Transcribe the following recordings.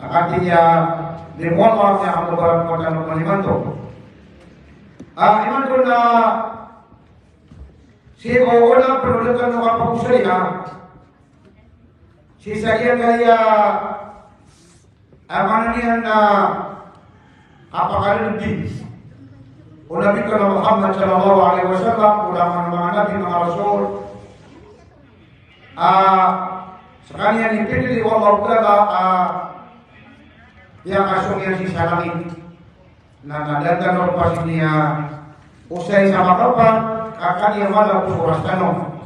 artinya di Allah yang beberapa kota iman tu. Iman tu na si orang perlukan apa usai si saya kaya amannya na apa kali lebih. Nabi Muhammad sallallahu alaihi wasallam ulama nabi mga rasul sekalian dipilih Allah Taala yang asungnya si salangin na nadatan ng pasiniya usay sa makapan akan yang malam suras tanong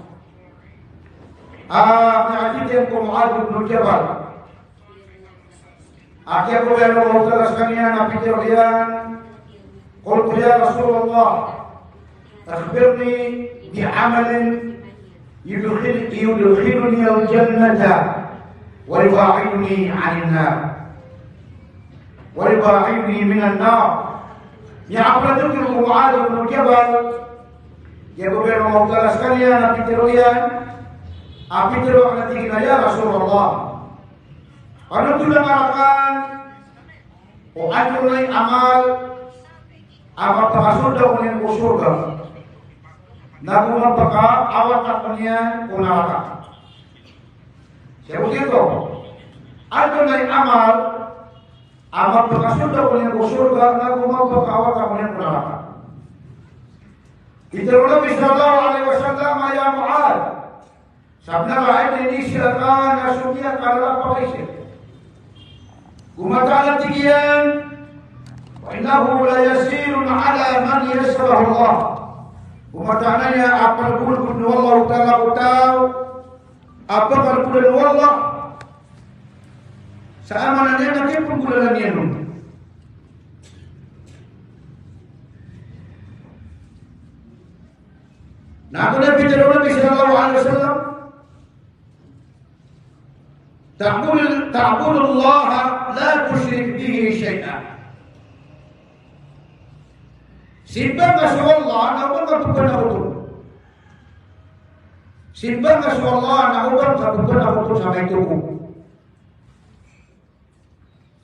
naajitin ko Mu'adh bin Jabal akhir ko yang Allah Taala sekalian napikir yan قلت يا رسول الله أخبرني بعمل يدخلني الجنة ويباعدني عن النار ويباعدني من النار يعقل ذكر معاذ بن جبل يقول الله تعالى sekalian api teruyan nanti ya Rasulullah kalau sudah melakukan ajrul amal apa surga punya surga, namun apakah awak tak punya neraka? Saya begitu. Ada naik amal, apakah surga punya surga, namun apakah awak tak punya neraka? Kita Nabi Sallallahu Alaihi Wasallam ya Mu'adh, sabda ini silakan nasukia kalau apa isi. Kumatalan tigian. Innahu la yasirun ala man yasrahu Allah. Umatanya apa pun Allah Taala tahu apa pun Allah. Sama nanti pun bulan ini. Nah, kalau bicara Nabi Sallallahu Alaihi Wasallam, ta'budullah la tusyrik bihi syai'an. Simbang Rasulullah namun bukan betul. Simbang Rasulullah namun bukan betul sampai itu.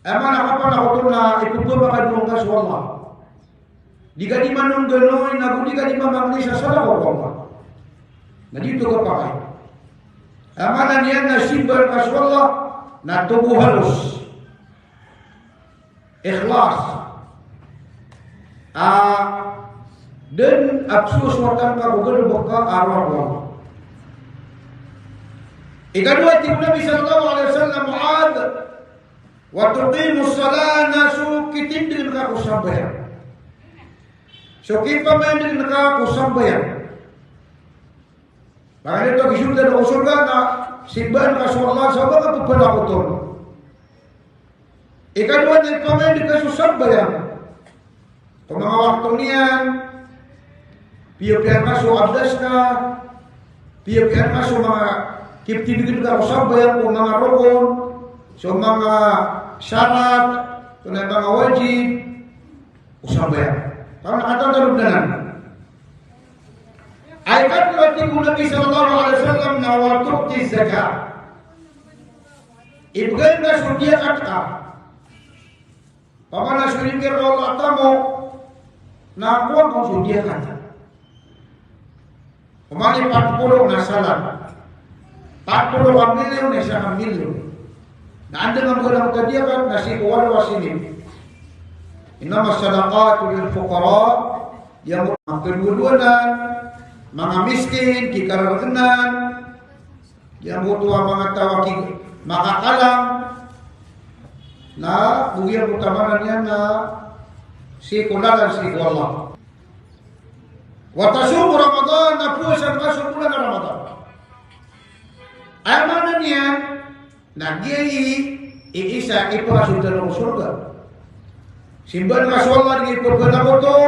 Emang apa betul na ikut bahagian Rasulullah. Jika di mana genoi namun jika di mana Malaysia salah Allah. Jadi itu kepakai. Emang niat na simbang Rasulullah na tubuh halus, ikhlas. Dan absus watan ka bukan baka arwah Allah. Ikadua tibu Nabi Sallallahu Alaihi Wasallam Mu'adh wa tuqimus salat nasu kitindil ka kusambayan. So kipa mendil ka kusambayan. Bahkan itu kisah dari surga na simban Rasulullah sahabat ka pupala betul. Ikadua ni pamendil ka kusambayan. Mga waktu niyan, piye-piye masuk abdas ka, piye-piye masuk mga kiptibigin ka usab bayang kung mga rukun, so mga syarat, kung mga wajib, usab bayang. Kalau nakatatarog na lang. Ay katulad ni Nabi Sallallahu Alaihi Wasallam na watukti zakat. Ibigay na surdiya ka. Pamana suringkir Allah tamo, na kuwa kung sudia kata. Umali 40 na salat. 40 ang milyon na siya ang milyon. Na anda nga mga kadiyakat na si kuwala wasinip. Inama sadaqatu lil fuqara yang kedua-duanan mga miskin, kikaraganan, yang butuh mga tawaki makakalang na bugyan utamanan yan na si kulalan si Allah. Wa tasumu Ramadan na puasa masuk bulan Ramadan. Amanan yan na giyi iisa ipasok ng surga. Simban ka sa Allah di ipagkana to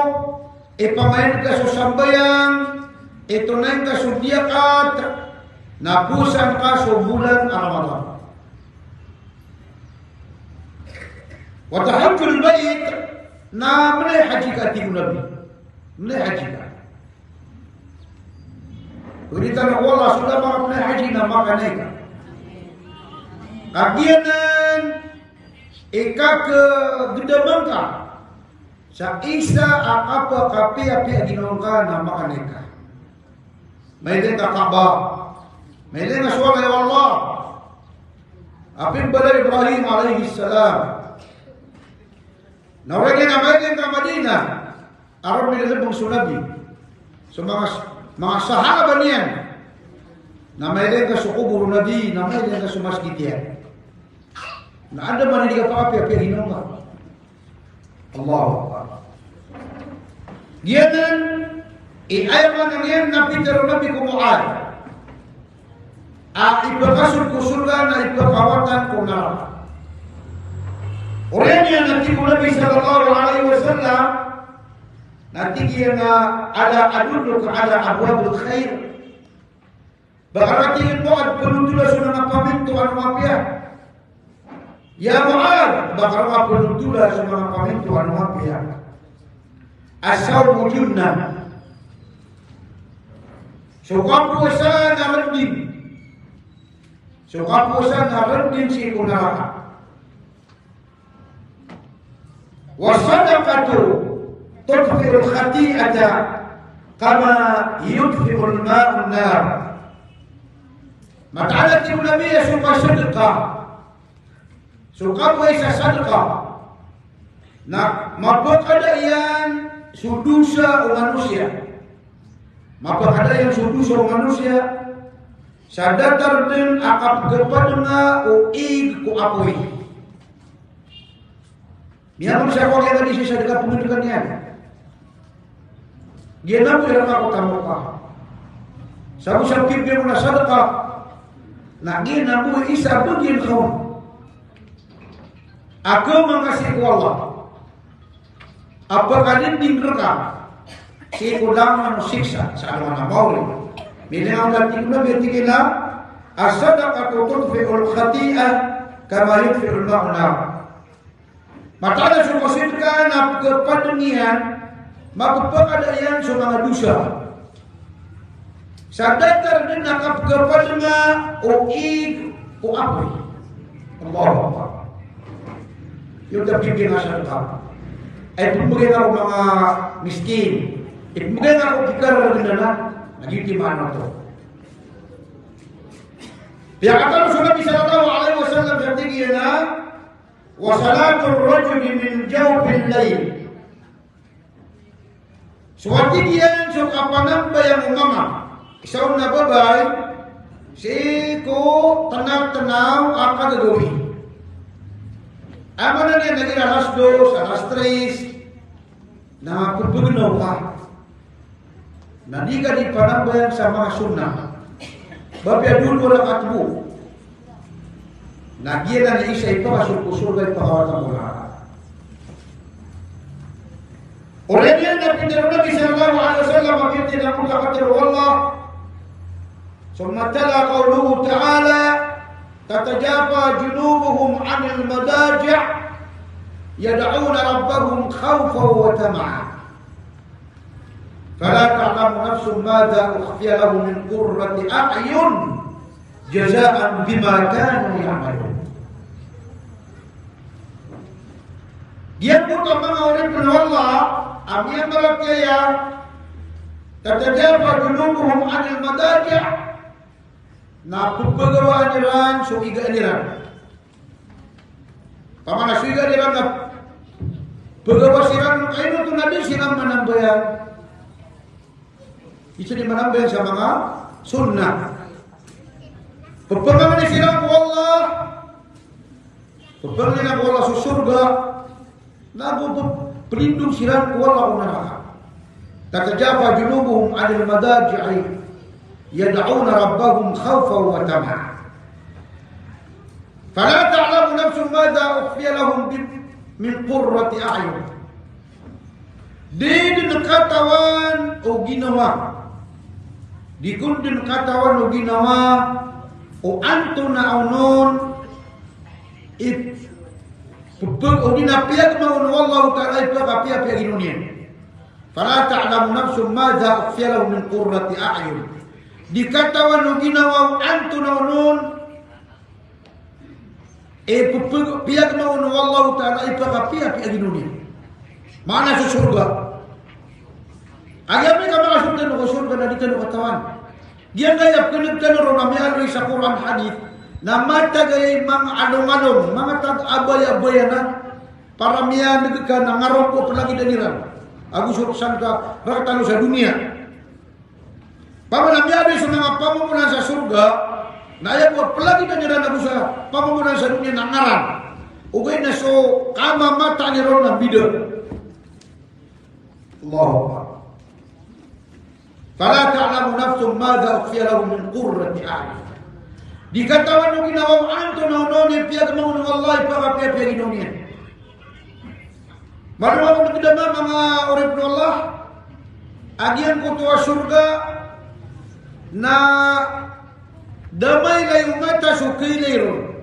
ipamayan ka sa sambayang itunayin ka sa diyakat na pusan ka sa bulan Ramadan. Wa tahajjul bait na mulai haji ka tibu Nabi. Mulai haji ka. Berita na Allah sudah mulai haji na makanay ka. Kagianan ika ke gedemangka sa isa apa kapi api aginongka nama kaneka maiden ka Ka'bah maiden ka suara ya Allah apin bala Ibrahim alaihi salam nawagin na maiden ka Madinah aron nililibong sunabi so mga sahaba niyan na maiden ka sukuburo nabi na maiden ka sumasgitian na ada man hindi ka pa-api hinunga Allah giyanan iayaman ang yan na pitero nabi kumuad ipakasur ko surga na ipakawatan ko neraka orang yang nanti Nabi sallallahu alaihi wasallam nanti dia ada aduluk ala abwabul khair berarti itu ada penuntut sunah pamit Tuhan maafia ya Mu'ad bakal penuntut sunah pamit Tuhan maafia asal junnah suka puasa narendin si kunara wasadaqatu tudfi'ul khati'ata kama yudfi'ul ma'un nar maka Nabi suka sedekah suka puasa sedekah nah mapakada yang sudusa manusia mapakada yang sudusa manusia sadatar din akap kepadna o ig ko apoy Miapun saya kau yang tadi sisa dekat penunjukannya. Dia nabu yang aku tamuka. Sabu sabkip dia muna sadaqah. Nak dia nabu isa begin kau. Aku mengasihi Allah. Apakah dia dinggerkan? Si kudang siksa. Saat mana mau. Bila Allah tikna bertikina. As-sadaqatu tudfi'ul khati'ah kama yudfi'ul ma'un. Maka ada sumberkan kepadenian maka yang semua dosa. Sadatar din nakap kepadanya oig o apoy. Allah. Yung tapigin na sa tao. Ay pumugin ako mga miskin. Ipumugin ako kikara rin na nagitimaan na ito. Kaya kata Rasulullah sallallahu alaihi wasallam sa tingin na wasalatul rajuli min jawfil lail. Suwati diyan so kapanamba yang umama. Isaw na babay si ko tanaw-tanaw ang gagawin. Ama na niya naging alas 2, alas 3 na pupugnaw ka. Na di ka di panambayan sa mga sunnah. Babi dulu lang at mo. Nagiyan na isa ipakasur ko surga ipakawatan mo lahat. Orang yang Nabi sallallahu alaihi wasallam mengatakan dalam kata Allah, "Summa tala qawluhu ta'ala, tatajafa junubuhum 'anil madaji' yad'una rabbahum khawfan wa tama'an." Fala ta'lamu nafsun madza ukhfiya lahum min qurrati a'yun jazaa'an bima kanu ya'malun. Dia bukan orang Allah, amia malakaya tatajafa junubuhum 'anil madaji' na pagpagawa niran so iga niran. Pamana siga niran na pagawa siran ayun to nabi siran manambayan. Isa di manambayan sa mga sunnah. Pagpagawa ni siran ko Allah. Pagpagawa ni Allah sa surga. Nabu pelindung siran ku Allah neraka. Tatajafa junubuhum 'anil madaji'i yad'una rabbahum khawfan wa tama'an. Fala ta'lamu nafsun madza ukhfiya lahum min qurrati a'yun. Din katawan o ginawa. Dikundin katawan o ginawa o antuna aunon Pupuk udina pihak maun wallahu ta'ala pihak ginunian. Fala ta'lamu nafsun madza ukhfiya lahum min qurrati a'yun. Dikatawan ginawa antuna unun Pihak mau wallahu ta'ala ipaka pihak dunia. Mana su surga? Agami ka mga surga no surga na dito no katawan. Diyan gayap kanang tanong na may alwi sa Quran hadith na matagay mga along-along, mga tag-abay-abay na para miya nagka nangarong ko palagi daniran. Agus urusan ka rakatalo sa dunia. Pamanamyabi sa mga pamumunan sa surga, na ayaw ko palagi daniran ako sa pamumunan sa dunia nangaran. Ugay na so kama mata ni ron ng bidon. Allahu Akbar. Fala ta'lamu nafsun madza ukhfiya lahum min qurrati a'yun. Dikatawan nung ginawang anto na unonin piyag mga wallahi pagka-piyag inunin. Marunong ako nagdama mga orib na Allah. Agian ko tuwa surga na damay layong mata sukay layron.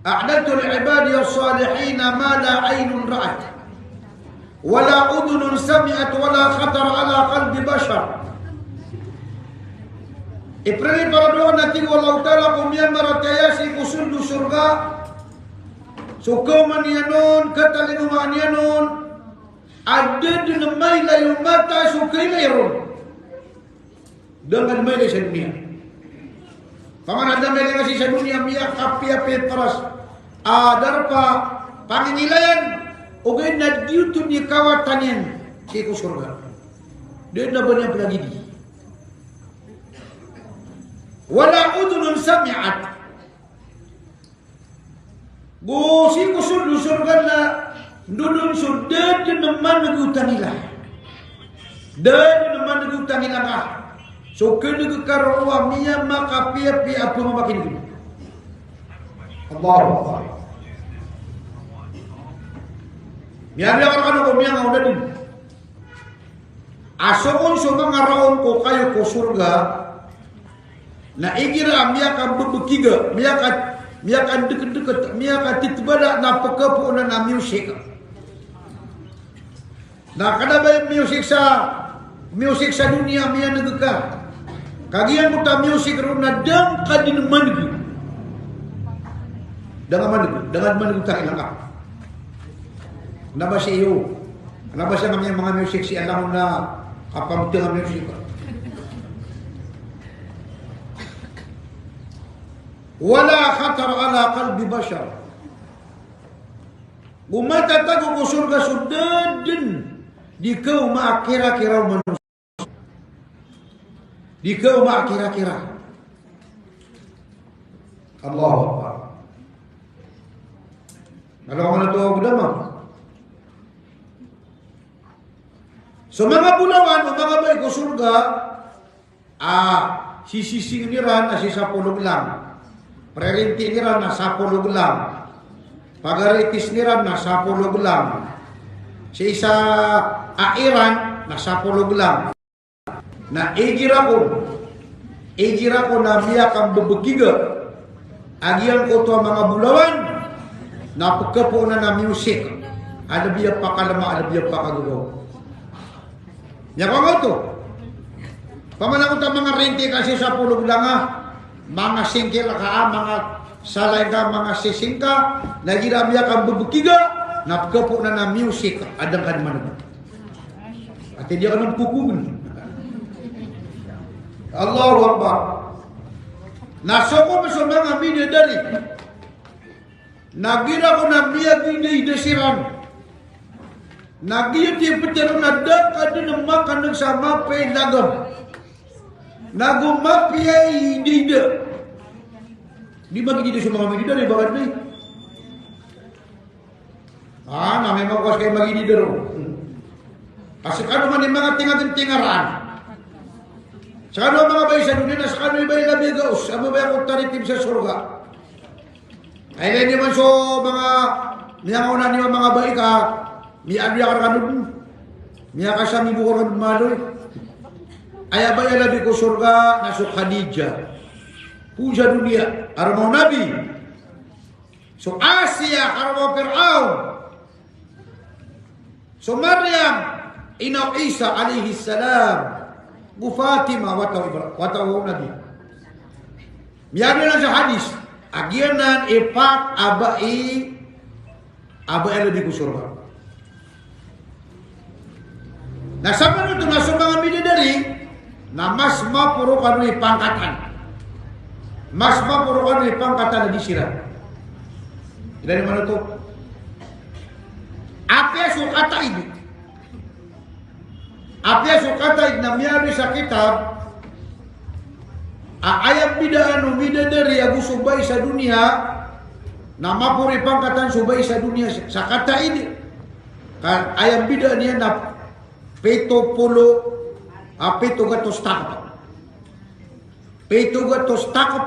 A'dadtu li'ibadi as-salihina ma la aynun ra'at. Wala udunun sami'at wala khatar ala qalbi bashar. Iprili para doon natin walau ta'ala kumiyang maratayasi kusundu surga. Sukuman niya nun, katalingumaan niya nun. Ada din may layong mata sukay layron. Dengan may lay sa dunia. Paman ada may lay kasi sa dunia miyak kapi-api paras. Darpa panginilayan. Ugay na dito ni kawatanin si surga. Dia na ba niya pelagidi? Wala udunun sami'at. Si kusul surga na dudun sudah din naman nagutang nila. Dan naman nagutang nila ka. So kinagkarawa miya makapiapi apa mamakin dito. Allahu Akbar. Miyan lang ano ko miya nga una din. Asokon so mga raon ko kayo ko surga na igira miya ka bebekiga, miya ka deket-deket, miya ka titbada na pagkapunan na music. Na kada ba music sa dunia miya nagka. Kagian mo ta music ron na dang kadinaman ko. Dengan manug ta ilang ka. Naba siya iyo. Naba siya ng mga music siya alam na kapamtang ang music. Wala khatar ala qalbi bashar. Umatatago ko surga sudah din. Di kau makira-kira manusia. Di kau makira-kira. Allahu Akbar. Kalau mana tu berdama. So mga bulawan, mga baik ko surga, sisising niran na si sapulog lang. Prerinti niran na sapulog lang. Pagaritis niran na sapulog lang. Si isa airan na sapulog lang. Na ejira ko na biya kang bebegiga. Agian ko to mga bulawan, na pagkapo na music. Ada biya pakalama, ada biya pakagulo. Ya ko nga to. Pamanang ta mga rente kasi sa pulog lang mga singkil ka, mga salay ka, mga sisingka, nagiramiya kang bubukiga, napkapo na music, adang kan man. At hindi ka nang pukugun. Allahu Akbar. Nasoko mo sa mga bidadari. Nagira ko na biya binidesiran. Nagiyot yung petero na daka din ang makanang sa mapay lagam. Nagumapi ay dida. Di ba dito sa mga medida rin? Bakit na namay magwas kayo magidida rin. Kasi kano man yung mga tingatin-tingaraan. Sa kano mga bay sa dunia na sa kano yung bay labigaos. Ano ba yung taritim sa surga? Ay hindi man so mga niyangauna niyo mga bay ka. Miya ka kanun. Miya ka sa mibukuran maloy. Aya ba yan nabi ko surga nasuk Khadijah. Puja dunia. Aramaw Nabi. So Asia aramaw Fir'aun. So Maryam. Inaw Isa alaihi salam. Bu Fatima wataw Nabi. Miya lang sa hadis. agianan ipak abai lebih ku surga. Nah sama itu nasib mga bidadari na mas mapurukan ni pangkatan. Mas mapurukan ni pangkatan di sirah. Dari mana tu? Apa sukata ini? Apa sukata ini namanya sa kitab? Ayat bidadari agu subay sa dunia. Nama puri pangkatan subay sa dunia. Sa kata ini kan ayat bidadari niya na Peto gatos takap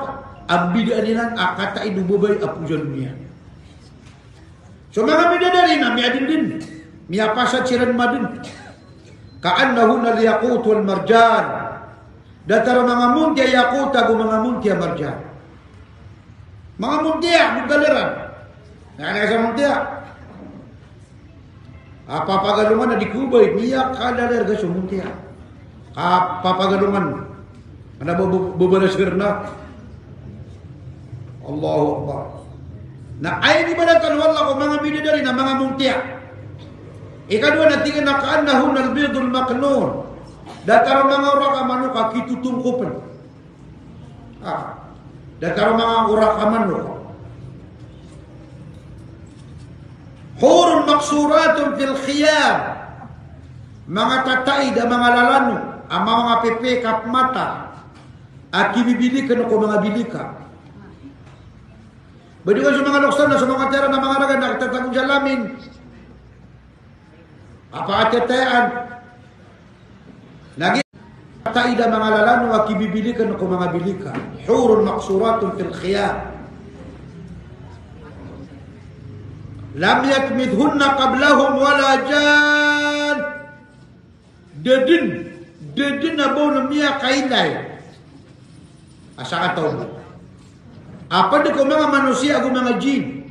ang bidanilan akata idububay apujan dunia. So mga bidadari na miadin din. Miyapasad siran madin. Kaannahu na liyakut wal marjan. Datara mga muntia yakut agu mga muntia marjan. Mga muntia bugaleran. Nakana sa muntia. Apa pagalungan na dikubay niya kadalar ga sumuntia. Apa pagalungan ana beberesir na Allahu Akbar. Na ay di badatan wala ko mga bidadari na mga muntia. Ikadua na tingin na kaannahu nal bidul maknun. Datar mga ura ka manuka kitutungkupan. Datar mga ura ka manuka. Hurun maksuratun fil khiyam. Mga tatay da mga lalano, ang mga pepe kap mata, at kibibilikan ako mga bilika. Badi ko sa mga luksan na sa mga tera na mga raga nakatatagong jalamin. Apa atetean. Nagi tatay da mga lalano, at kibibilikan ako mga bilika. Hurun maksuratun fil khiyam. Lam yatmidhunna qablahum wala jan. Dedin abaw na miya kailay. Asa ka tao mo? Apa di ko mga manusia ako mga jin.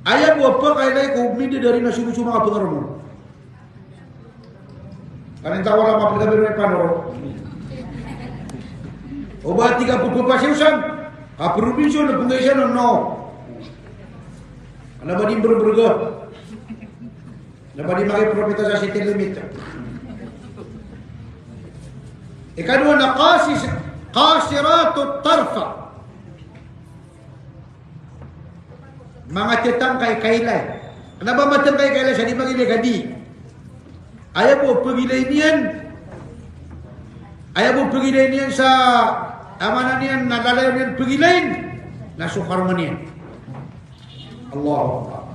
Ayaw mo apa kailay ko umidi dari nasubuso mga pengaramo. Kanin tawa lang mapagabiro ni Panoro. O ba tiga pupupasiusan? Kaprobinsyo na pungaysan no. Ano ba din berberga? Ano ba din makay propeta sa city limit? Ikadua na qasiratut tarfa. Mga titang kay kailay. Ano ba matang kay kailay? Sa di magilay kadi. Ayaw mo pagilay niyan. Ayaw mo pagilay niyan sa amanan niyan, nalalayo niyan pagilayin. Nasukar mo niyan. Allah.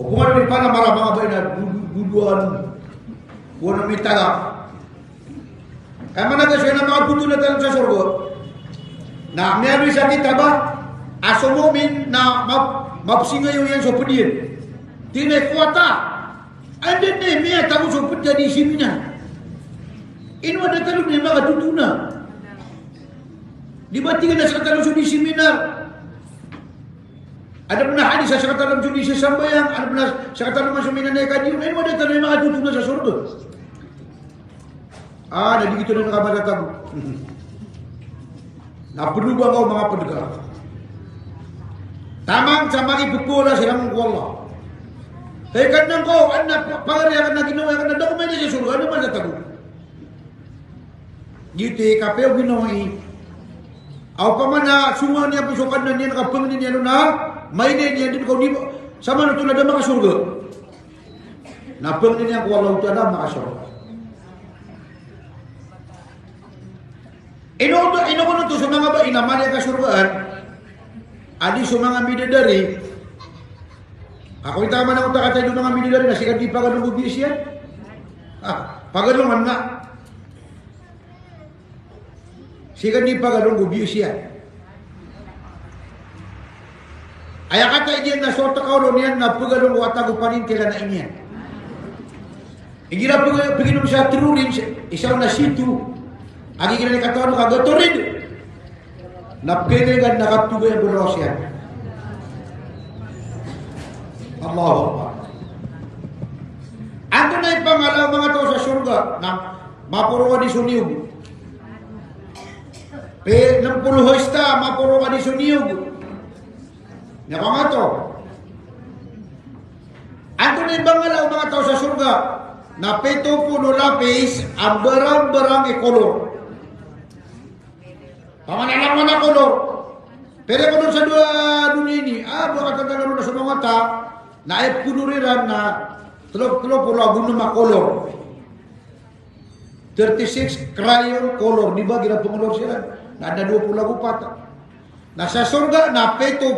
O kung ano para marah mga bay na duduan, kung ano may taga. Kaya managasuyan ang mga puto na talang sa surga. Na mayroon sa kita ba, aso mo min na mapsingayo yan sa padiyan. Tinay kuwata. Andin na miya tago sa padiyan di simina. Ino ada talong na mga tutuna. Di ba tingin na sa talong sa di seminar? Ada pernah hadis sa dalam judi sesambayang, ada pernah sa dalam masuminan na kadiyo, ay mo dito na mga tutuna sa surga. Ada gitu na nakabatatag. Naperluba kau mga pendegar. Tamang sa mga ipukula silang Allah. Kaya kanang ko, anak pangariyakan na ginawa, kan na dokumento sa surga, ano man natago? Gitu kapeo ginawa Aw pa man na sunga niya pusukan na niya nakapangin niya na may niya din ko di sama na tulad ng mga surga. Napangin niya ko Allah Ta'ala mga surga. Ino ko na to sa mga ba inaman niya ka surgaan. Adi sa mga bidadari. Ako ita man ako takatay doon mga bidadari na sikat di pagadong gubis yan. Pagadong man na. Sikat di pagadong gubis yan. Ay kata iyan na sorta kaulo niyan na pagadong watago panin kila na inyan. Igira paginom sa tirurin isaw na situ. Agi kila ni katawan kagatorin. Napkailan nakatubay ang bulos yan. Allahu Akbar. Ando na yung pangalaw mga tao sa surga na mapuruwa di suniog. Pe 60 hoista mapuro ka di suniog. Nya ko nga to. Ato ni bangala mga tao sa surga na 70 lapis ang berang-berang kolor. Pamanalang na kolor. Pero kolor sa dunia ini, bukan katakan sa mga ta na ay kuluriran na tulog-tulog pula gunung makolor. 36 crayon color, di ba gina pengolor sila? Na ada 24. Nasa surga na 70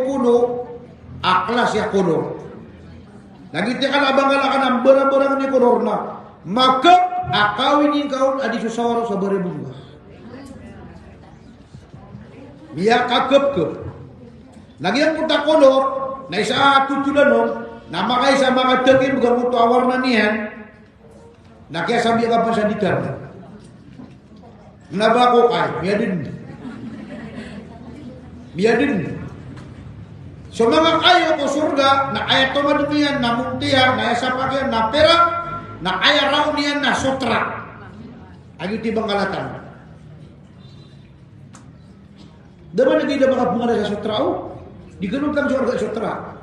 aklas ya kolor. Nagiti ka labang-ala ka ng barang-barang ni kolor na maka akawin yung kaon adi susawaro sa baribungas. Biya kakep-kep. Nagyang puta kolor na isa tutulan nun na makay sa mga tekin bukan mutu awar na niyan na kaya sabi ka pa sa ditar. Nabako kay, Miyadin. So mga kayo ko surga na kaya tumad niyan na muntiya na sa pagyan na pera na kaya raw niyan na sutra. Agi tibang kalatan. Daman lagi da mga pungala sa sutra o. Di ganun kang surga sutra.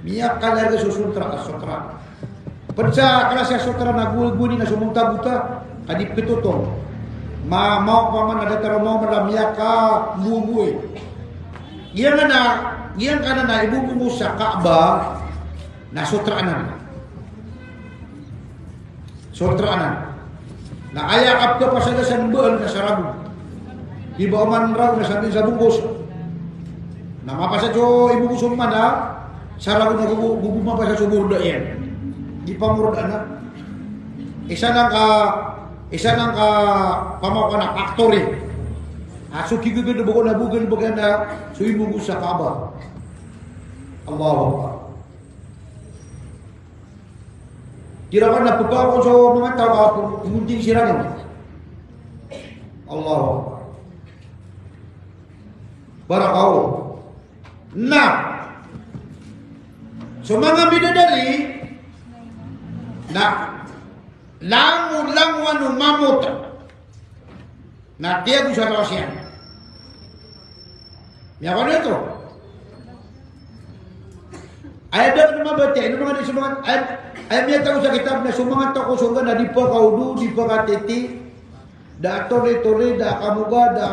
Miyak kalarga sa sutra. Padsa kala sa sutra na guni na sumunta buta kadip kitutong. Mau paman ada taro mau malamiyak ka bubuy. Iyan ka na ibubu mo sa Kaaba na sutraanan. Na ayakap ka pa sa sanbal na sarabu. Di ba man raw na sabi sa bungkus. Na mapasa jo ibu kusum man ha. Sarabu na gubu mapasa sa burda yan. Di pa murda na. Isa nang ka pamaw ka na factory. Suki gaganda bako na bugan baganda suibugo sa Kaaba. Allahu Akbar. Kira kan na pagkakon sa mga tao kumunting sirangan. Allahu Akbar. Barakaw. Na. So mga bidadari na lang wanu mamut na tiya sa Rusia. Ya kan itu? Ada nama baca, ini mga semangat. Ayam niya tahu sa kitab na sumangat ako surga na di pa kaudu, di pa katiti, da tore-tore, da kamuga, da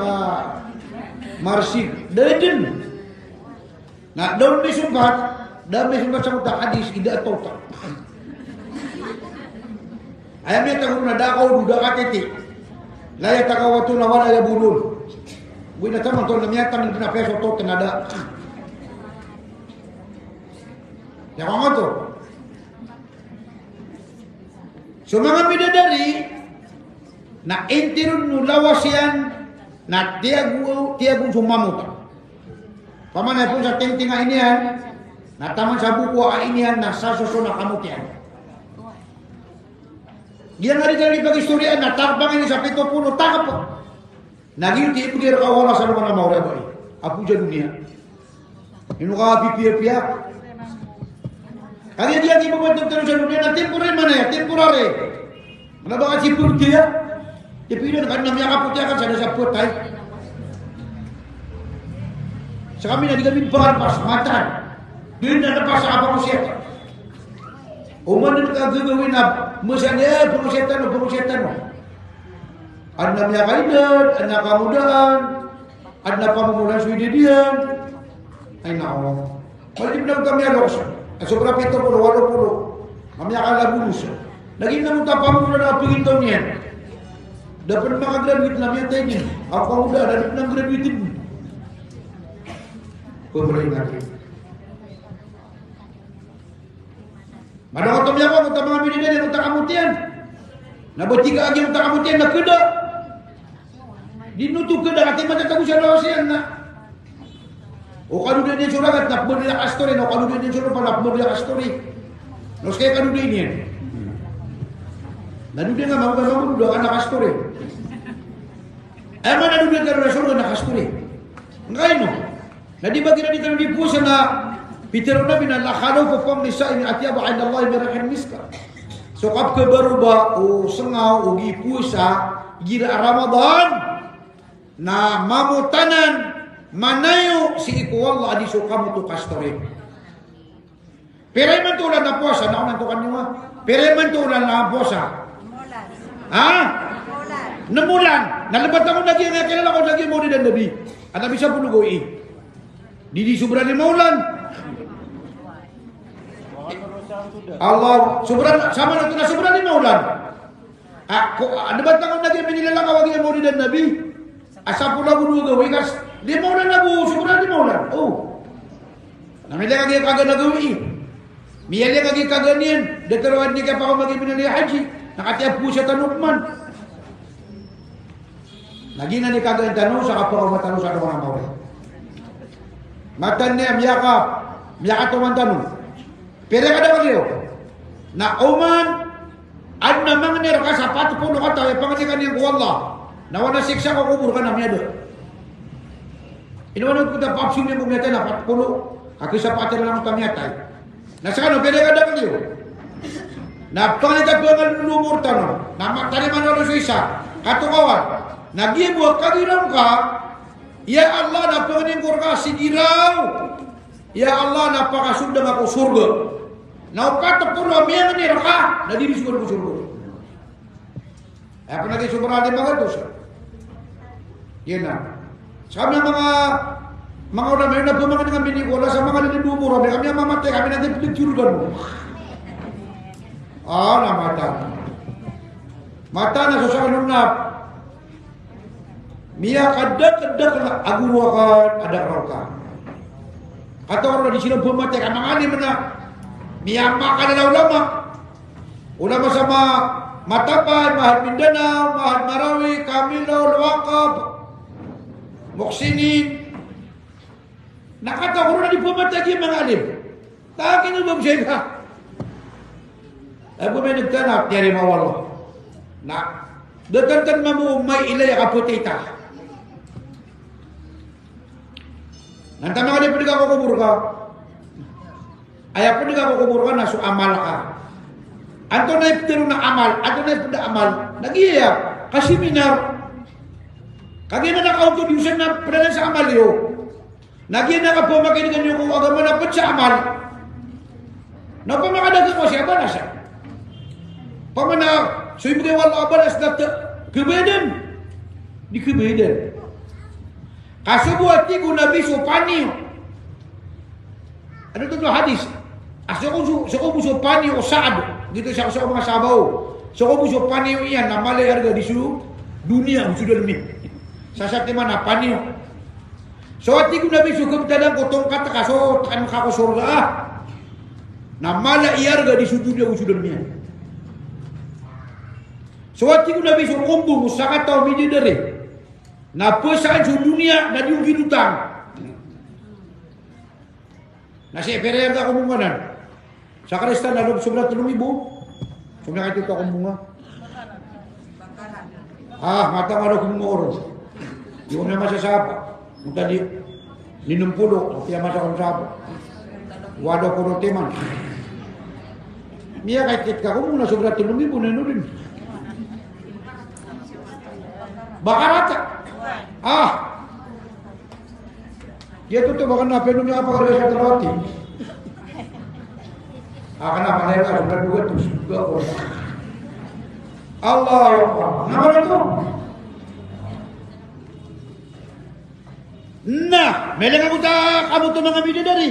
marsik, da din. Na daun misumbat sa mga hadis, ida total. Ayam niya tahu na da kaudu, da katiti, laya takawatu na wala ya bulul. Buy na tamang to namiyatan na peso to tinada. Ya mga to. So mga bidadari na intirun nulawas yan na tiagung sumamut. Pamanay po sa tingtinga ini yan na taman sa buko ini yan na sasoso na kamut yan. Diyan nga rin pag-istorya na tarbang ini sa 70 takap po. Naging tiip kira kawala sa naman na maurabay. Apo dyan dunia. Ino ka pipiya-piya. Kaya diyan ibabat ng sa dunia na temporary man ya, temporary. Mana baka sipur dia? Tipidan kan namanya kaputya kan sana sa putay. Sa kami na digamin pas matan. Din na pas apa musyet. Uman din ka gagawin na musanya pengusetan. Ada namanya kaidan, ada kemudahan, ada pemulaan Swedian. Ay nako. Balik na kami alos. Sobra pito po, 80. Kami akala bulus. Naging naman tapamula na pingin daw niyan. Dapat makagraduate na niya tayo niya. Ako udah, dapat nang graduate mo. Pemulai natin. Madakotom yawa, kung mga binigay na kamutian. Nabatika agi yung kamutian na kuda. Dinutuk kuda, kati matatago siya lawas yan na. O kanuda din suragat, napmo nila kastori. O kanuda din suragat, napmo nila kastori. Nos kaya kanuda yan. Nanuda nga, mamuda ka na kastori. Ay man nanuda ka na suragat na kastori. Ngayon no, na di ba ginanitan di pusa na Peter na binalakano po pang nisa ini atya ba inda Allah mirakan miska. So kapag baru ba o sengaw o gipusa gira Ramadan na mamutanan manayo si iku Allah adi so kamu tu kastore. Pero man tu ulan na puasa, nakunan to kanyo. Pero man tu ulan na puasa. Ha? Namulan. Nalabat ako lagi nga kilala ko lagi mo ni dan Nabi. At bisa pulugoy. Di sobra ni maulan. Allah sobra sama na to na sobra ni maulan. Ako nalabat ako lagi minilala ka wagi mo ni dan Nabi. Asa pula pulugoy kas di maulan na bu sobra ni maulan. Oh. Namila kagi kagad nagawi. Miyali kagi kaganian. Detaruan ni ka pa ko magi pinali haji. Nakatiap po siya tanukman. Naging na ni kagad tanong sa kapwa matanong sa mga maway. Matan niya miyaka tuman tanong. Pero kada kayo na uman ad na mga nero ka sa patupulo ka tayo panganikan niyang ko Allah. Nawana siksa ko kubur ka na miyado. Inuwanan ko na papsim niya mong na patupulo. Ako sa patir lang kami atay. Nasa kano, pero kada kayo. Na panganikan po ang lumur tanong. Na mataniman wala sa isa. Katukawan. Nagibuat kagiram ka, ya Allah napanganin ka sigiraw. Ya Allah napakasundang ako surga. Naupatapuro miyang niraka, nadirisugod ko surga. Ako naging sobrang mga dosa. Yan na. Sabi ng mga orang mayroon na pumangan ng binikola sa mga linumuro, kami ang mamatay, kami natin pinagsurugan mo. Na mata. Mata na susakan na Mia kadak aguwakan ada roka. Kata orang di sini pemati kan mangani mana. Mia makan ada ulama. Ulama sama Matapan, Mahad Mindanao, Mahad Marawi, Kamilo, Wakab, Muksinin. Nakata orang di pemati lagi mengalim. Tak kena berjaya. Aku menegak dari mawala. Nak dekat mamu mai ilai kaputita. Nanti mga di pwede ka kukubur ka. Ay pwede ka kukubur ka na so amal ka. Anto na ipitiro na amal, anto na ipitiro na amal. Nag-iya, kasiminar. Kagi na naka-autodusan na pwede sa amal yo. Nag-iya na ka po makinigan nyo kung agama na sa amal. Na pa makadagang ko siya ba na siya? Pamana, so ibigay wala abalas na kebedan. Di kebedan. Kasubuat tigo Nabi supani. Ano to hadis? Asoko supani o Sa'ad. Gitu sa mga sabaw. Soko supani iyan na malay harga di dunia sudah demi. Sasakti mana pani. So tigo Nabi sukum tadang kotong kata kaso kan kako surga. Na malay harga di dunia sudah demi. So tigo Nabi sukumbu musakat tau bidadari. Na pesan sa dunia na yung ginutang. Nasi perer ka kumunganan. Sa Kristan na sobra 3,000. Sobra kayo ka kumunga. Mata nga na kumungoro. Di ko na masasapa. Munta di 60. Kaya masakang sapa. Wado ko no teman. Miya kahit ka kumuna sobra 3,000 na rin. Bakarata. Dia tuh bahkan napenumnya apa kalau saya terwati. Kenapa mereka sudah dua orang. Allah nama itu. Nah, meleng kamu tuh mga bidadari.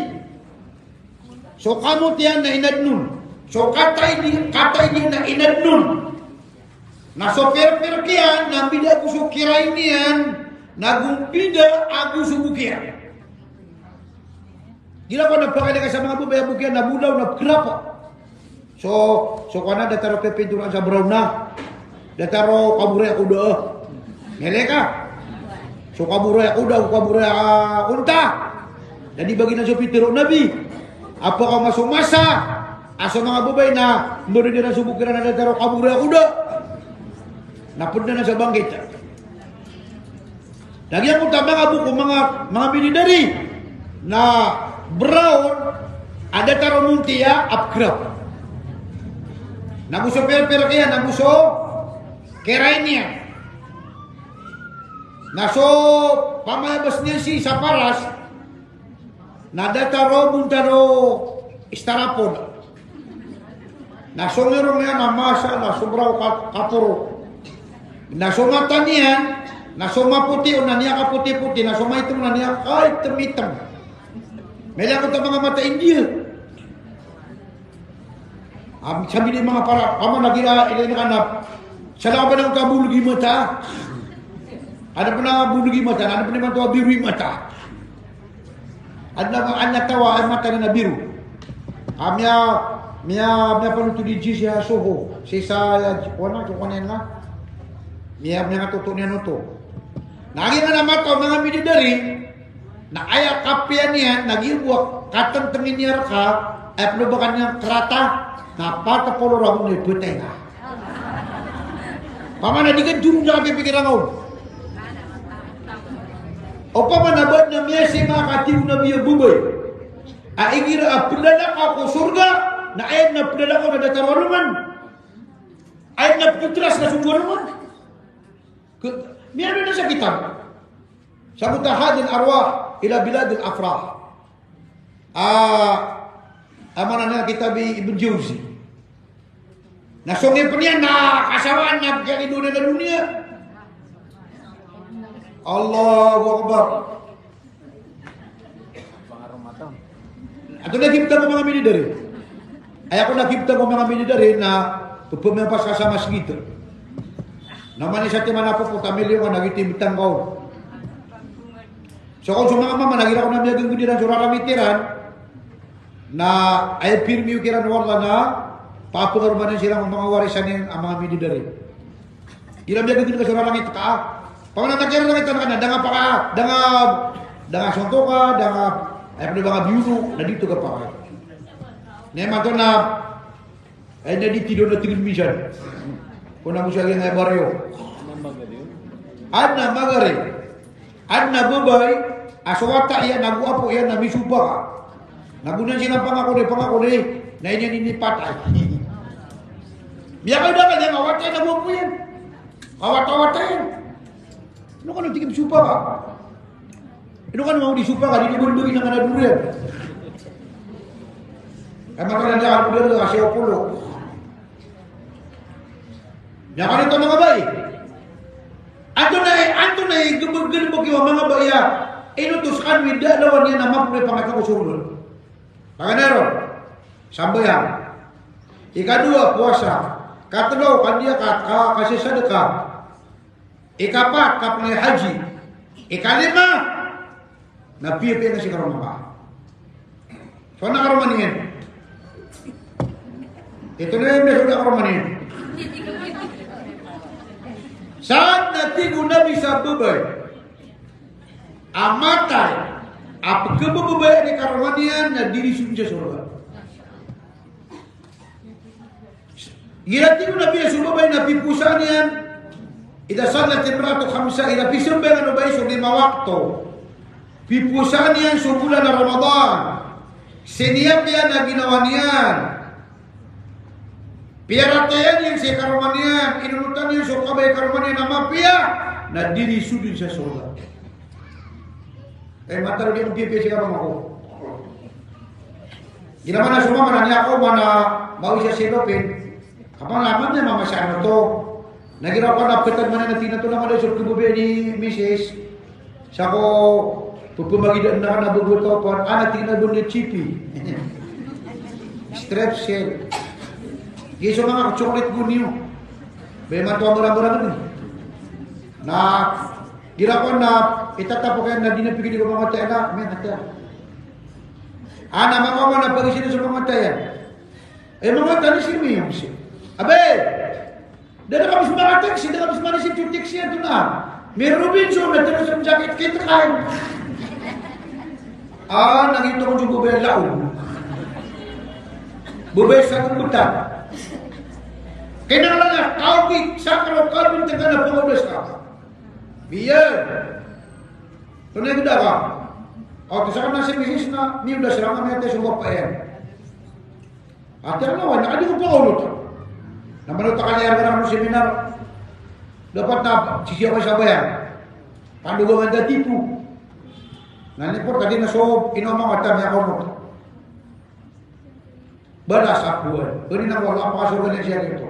So kamu tiyan na inadnun. So kata ini na inadnun. Na so per-kian na bida ko so kirain niyan. Nagumpida aku subukian. Gila ko nagpakali ka sa mga bubaya bukian na bulaw na krapa. So kana dataro ke pinturan sa brown na. Dataro kabure ako do. Ngele ka. So kabure ako do, kabure unta. Jadi bagi na so pitiro Nabi. Apa ka masumasa? Asa mga bubay na muro na subukiran na dataro kabure ako do. Napunta na sa bangkit. Lagi ang utama nga buko mga binidari na brown ada taromuntia upgrade. Naguso per kaya naguso kerainnya. Naso pamaya basnya si saparas. Nada taro buntaro istarapon. Naso ngerong niya namasa naso brau kapuro. Naso mata niya, naso maputi o naniya kaputi-puti, naso maitem naniya ay temitem. Melang ko mga mata India. Sabi ni mga para paman nagira ilay nakanap. Sa ba ng kabulugi mata? Ada pa na bulugi mata, ada pa naman tawa biru mata. Ada na anak tawa ay mata na biru. Mia panuto di siya soho. Sa wana na. Mia katuto niya no to. Nagi na mata mga mididari na ayak kapian niya nagibuak katentengin niya ka ay penubakan niya kerata na pata polo rabu ni putay na. Pamana di kan jurung jangan pikiran kau. Opa mana buat namanya si makati nabi bubai. Aingira apilala aku surga, na ayat na pilala kau na tawaruman. Ayat na putras na sumburuman. Miano na sa kitab. Sabuta hadil arwah ila biladil afrah. Amana na kitab Ibn Jauzi. Nasongin penian na kasawaan na kaya dunia na dunia. Allahu Akbar. Ato nakipta ko mga milidari. Ay ako nakipta ko mga milidari na pupumempas kasama segito. Naman isa ti manapo po tamilyo nga nagitimtang ko. So kung sumama mama nagira ko na miyaging gudiran surara mitiran na ay pirmi ukiran warla na papungarmanin silang mga warisan ang mga milidari. Ilang miyaging gudiran surara mitiran ka. Panganantakir na kita na danga pa danga sonto ka, danga ay pwede mga biuno na dito ka pa. Nema to na ay na dito na television. Kung na mo siya nga baryo. Adna magari. Adna babay aswata iya naguapo iya na misuba ka. Nagunan silang pangako ni na inya ninipatay. Biya kayo dapat yang awatay na buo po yan. Awat-awatay. Ano ka nang tingin supa ka? Ano ka nang di supa ka? Di nibundugin ng anadurian. Ay makalang niya ako dito kasi pulo. Niya ka nito mga bay. Anto na gumagulubog yung mga baya. Inutuskan mida lawan niya na mapulay pangakakusulun. Panganero, sambayan. Ikadua, puasa. Katlo, kandiya kasi sadaka. Ikapat, kapag haji. Ikalima, napipi na si karumah. So, nakarumah niyan. Ito na yung meron nakarumah niyan. Saan natigo nabi sa bubay? Amatay. Apa kebubay ni karumah niyan na dirisun sa surga. Ginatigo nabi sa bubay na pipusan niyan. Ida salat imratu khamsa ila pisumbengan ubay so 5 waktu. Pipusan yan sa bulan na Ramadan. Siniyap yan na ginawa niyan. Piyaratayan yan si karuman yan. Inunutan yan sa kabay karuman yan na mapia. Na dirisudin sa surga. Kaya mataro din ang pipi si karuman ko. Ginawa na sumama na niya ako mana mau siya silopin. Kapag naman niya mamasyano to. Nagirapan na petan mana na tinatulang ada sur kububi ni Mrs. Sako pupumagidan na nabubuto pon anak tinabun ni chipi. Strep shell. Giso mga chocolate gunyo. Bema to murah-murah ni. Na girapan na itatapo kay na dinapigil ko mga tela, men ata. Ana mga na pagisino sa mga tayan. Eh mga tani si Mrs. Abe, dan kami semua taksi, dan kami semua nasib taksi itu na. May Robinson na terus ang jacket kita kain. Nangito ko yung bubay laon. Bubay sa kumbutan. Kaya lang na, kawig, sakro, kawig, taga na pangoblas ka. Biyan. Ito na yung ka. O, sa na si Mrs. na, niyo na sila kami ate sumpa pa yan. Ate ang lawan, nakadi ko pangulot. Naman ito kanyang ganang seminar. Dapat na sisiya ko sa bayan. Pandu ganda tipu. Nani por tadi na so inomang atam ya kono. Balas apuan. Ini na wala pa so gani siya dito.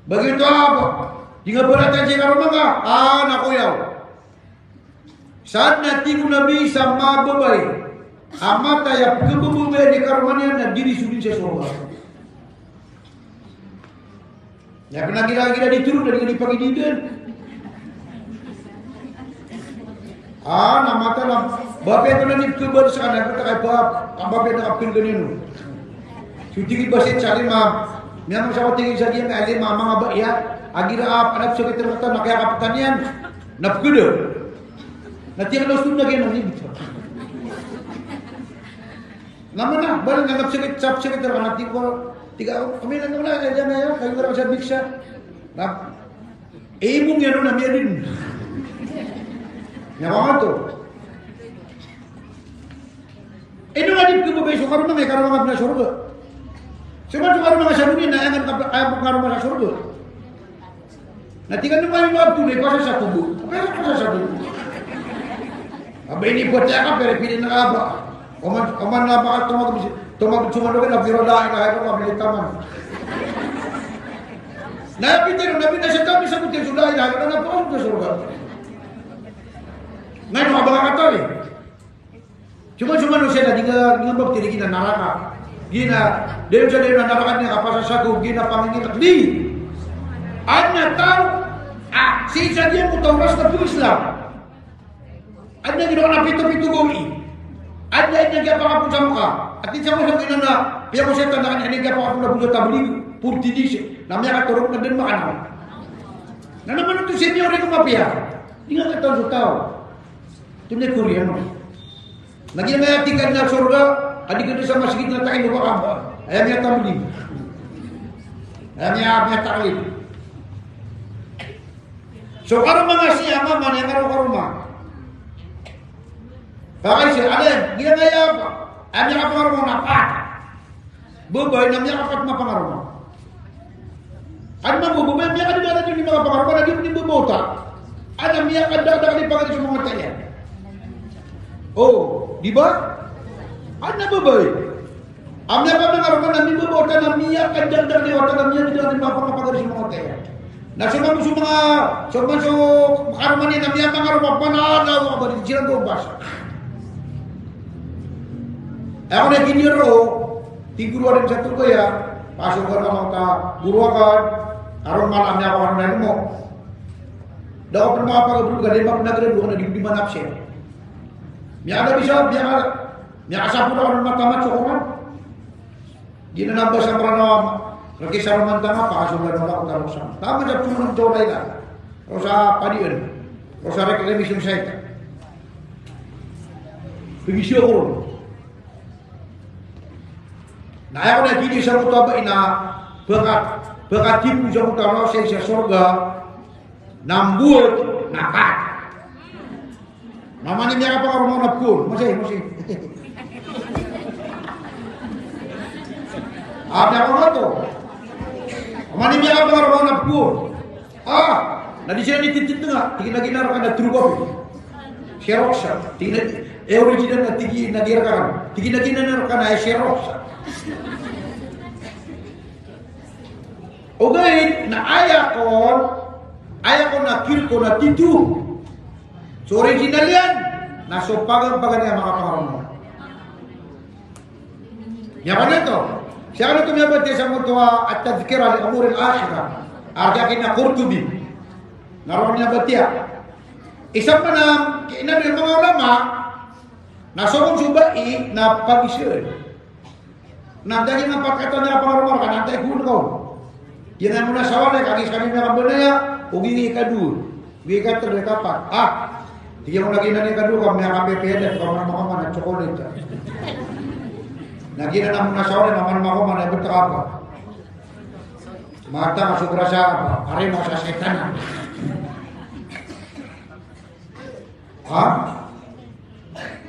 Begitu apa? Jika beratan siya karo mga nakuyaw. Saat nanti guna bisa mababay. Amat ya kebububay di karumanya na diri sudin sa surga. Ya pernah kira-kira diturun dari dipagididan. Nama talam. Bapak itu nanti kebar sana kita kaya bab. Bapak itu kapil ganyan. Suti basit cari mam. Memang sama tinggi saja yang alim mama abak ya. Agira ap anak sakit terkata nak kaya kapitanian. Napkudo. Nanti kalau sudah kaya nanti betul. Nama na barang nganggap sakit terkata tiga kami nang wala aja na ya kayo ra sa biksa. Nah, imong yan na miya din. Nyawa to. Ino nga di ko ba sukar mga karon mga surga. Cuma mga saruni na ang karon mga surga. Natikan mo yung waktu ni ko sa tubo. Pero ko sa tubo. Abay ni po ka pero pili na aba. Oman na ba tumag sumanukin na birodahin na ito kabilitaman. Napitin nabi na siya kami sa kutin sudahin na ito na po sa surga. Ngayon mga baka katoy. Cuma siya na di nga bakti gina naraka. Gina, dahil siya na naraka niya kapasasago, gina pangingilak. Di! Anya tao, si isa dia mo tauras na po Islam. Anya ginawa na pito-pito gawin. Anya kaya pa sa mukha. At isa mo sa kinana, piya ko siya tandaan, kaya pa na buja tabli, purti di siya. Namanya katurok na din makanaw. Na naman ito senyor rin kumapiya. Di nga katawag sa tao. Ito na Koreano. Lagi na tingkat na surga, adik itu sa masjid na tayo lupa kaba. Ayaw niya tabli. Ayaw niya taklid. So, karo mga siya nga man, yung karo-karuma. Bakit siya, alin, ginagaya pa. Ayaw niya kapangaruma na pat. Bubay, na niya kapat mapangaruma. Ano man bubay, niya ka dinala yung mga pangaruma na di mo bubota. Ano, niya ka dada ni pangalit sa mga tayo. Oh, di ba? Ano bubay? Ang niya ka pangaruma na di bubota na niya ka dada ni wata na niya dinala ni mapapagalit sa mga tayo. Na sumama sa mga karumanin na niya mga rumapanalaw ako ba din silang gobas. Ako na kiniro, tiguro rin sa tukaya, pasok ka naman ka, buruakan, aron malam niya ako ano na mo. Daw ako mga pagabulugan, di ba pinagraduhan na di manap siya. Miya ka bisa, miya kasapo na ako ng matamat sa kuman. Ginanabas ang pranawam. Lagi sa romantanga, pakasulan mo lang kung talusan. Tama siya pumunong tolay lang. O sa padian. O sa reclamation site. Pigisyo ko. Naya ko na kini sa muto ba ina, bakat tipu sa muto na sa surga, nambut, nakat. Mamanin niya ka pa karumang napkul. Masih. Apa ako nga to? Mani niya ka mga rawan na po. Na di siya nititit nga. Tingin na ginara ka na true copy. Xerox siya. Tingin na, original na tingin na gira ka. Tingin na ginara ka na Xerox siya. Okay, na aya ko na kill ko na titu. So original yan. Naso pagang niya mga pangaroon. Yaman na ito. Siya ano tumiyabad sa mutuwa at tadhkira li amur al-akhirah. Arga kina Qurtubi. Naroon niya batia. Isang pa na kainan ng mga ulama na sobong subai na pag-isir. Nandang yung pagkata niya pangarumar ka, nantay kung ko. Yan mo na sawala, kagis kami na kabunaya, ugingi ka doon. Ugingi ka terlalu kapat. Tingnan mo lagi na niya ka doon, kami ang kapepedet, kami ang makaman at chocolate. Nagina na muna sa ulit, naman ako man, ay berta ka pa. Mata masubra sa ari mo sa setan.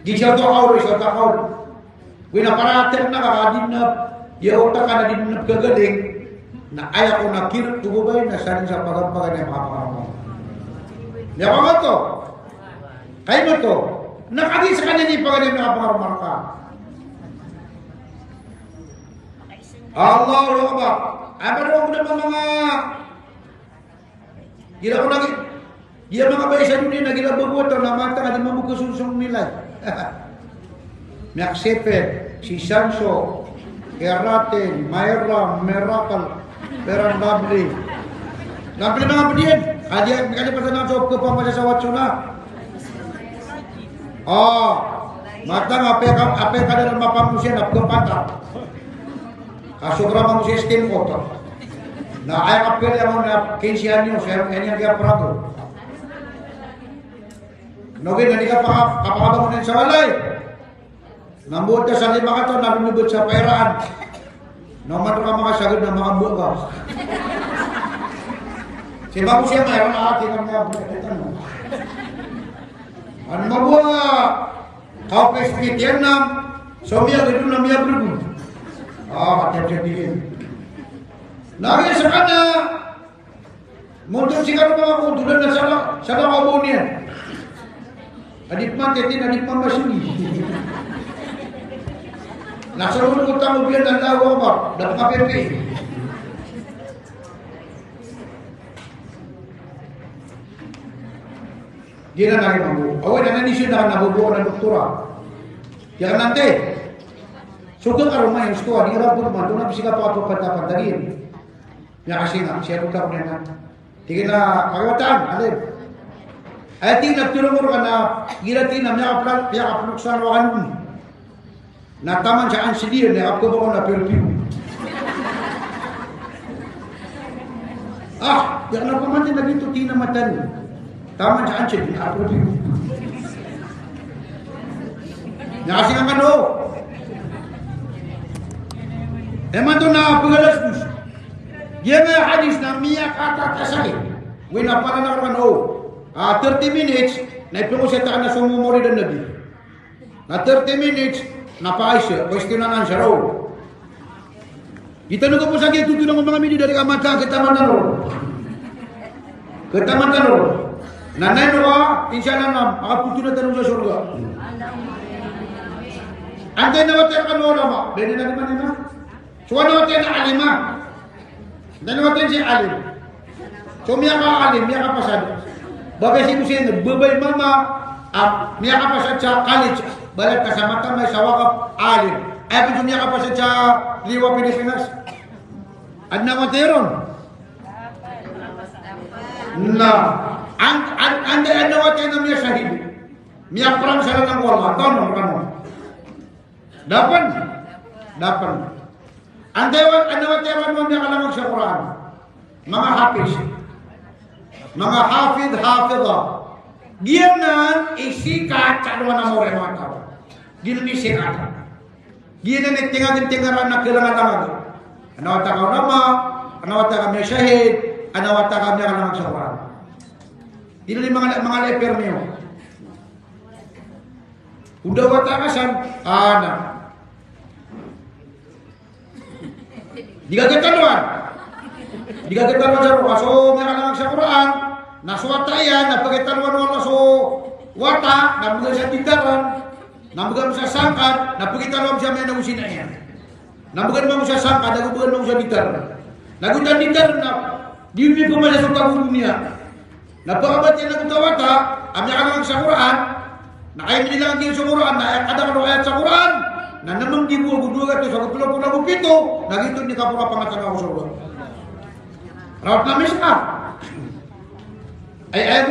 Di siya to kau. Wina parater na kakadin na, ya utak ka na din na gagaling, na ayaw ko nakirot tububay na sanin sa pagampagan niya makapangamang. Ya apa to? Kayo to. Nakagi sa kanya ni pagaling na pangarmarka. Allahu Akbar. Apa dong mga gila ko lagi. Dia mga bayi sa dunia na gila berbuat na mata na di mabuka susung nilai. Miak Sepe, si Sanso, Keratin, Mayra, Miracle, Peran Babli. Napili mga pedian. Kaya pasanang sob ke pamasasawat suna. Oh, matang apa kadang mapamusian ap kepatak. Kasubra manusia stem kotor. Nah, ayah apel yang mana 15 anos, ini yang dia peratur. Nogin na di ka kapakabang mo sa walay. Nambuot ka sa 5 katon, nabinubot sa pairaan. Naman ka mga sagad na mga buka. Si bago siya mayroon na ating ang mga bukitan mo. Ano mabuha? Kaupes pitian na, sumiya gitu na miya bergun. Katip-tipin. Naging sa kanya, mundur si kano mga kutulan na sa nakabo niya. Adipman tetin, adipman masuni. Nasa ulo utang ubiyan ang lawa ba? Dapat kapepe. Gila na rin mabu. Away na nanisyon na nabubuo ng doktora. Kaya nanti. Suka ka rumah yang sekolah di rapor mah tu nak bisika apa pantagin. Ya kasi nga siya ruta ko na. Tigina kagawatan alin. Ay tingnan tulong mo kana giratin na niya aplan piya apnuksan wahan. Na taman sa ansidir na ako ba na perpiu. Yang na pamantin na dito tina matan. Taman sa ansidir na perpiu. Ya kasi nga kano. Emang tu na pagalas bus. Dia may hadis na miya kata kasali. Wina para na karon 30 minutes na ipungo siya taan na sumumuri ng Nabi. Na 30 minutes na paay siya. Questionanan siya raw. Kita nung po sa akin tutulang mga mini dari kamata kitaman na raw. Kitaman na raw. Nanay na ba? Insya Allah makaputo na tanong sa surga. Antay na water ka noon ba? Bede na naman na. So ano natin na alima? Dalawa natin si alim. So miya ka alim, miya ka pasad. Bagay si Musin, babay mama, miya ka pasad sa college. Balat ka sa mata may sawakap alim. Ay kung miya ka pasad sa Liwa, Pilipinas. Ad na materon. Na. Anda ano natin na miya sahid. Miya perang sa lang wala. Tanong. Dapan. Andewan mo niya kalamag sa Quran. Mga hafiz. Mga hafidha. Giyanan isikat sa luwa na more mga tao. Giyanan isikat. Giyanan itingaran na kailangan lamag. Anawata ka ulama, anawata ka may syahid, anawata ka niya kalamag sa Quran. Giyanan mga leper niyo. Udawata ka san, anak. Digagatanuan sa ruwa. So, may kalamag sa Quran, nasuwata yan, napagitanuan wala so wata, nabugan sa tindaran, nabugan mo sa sangkat, napagitanuan siya may nagusin na yan. Nabugan mo sa sangkat, nagubugan mo sa tindaran. Nagutan tindaran na, di mo pumasya sa tabunin niya. Napakabat yan nagutawata, ang may kalamag sa Quran, na kayo nilang sa Quran, na kadang ayat sa Quran, na namang di mo gudugat to sa kutulo na gupito, nagito ni kapura pangatan ako sa ruwa. Rawat namin siya. Ay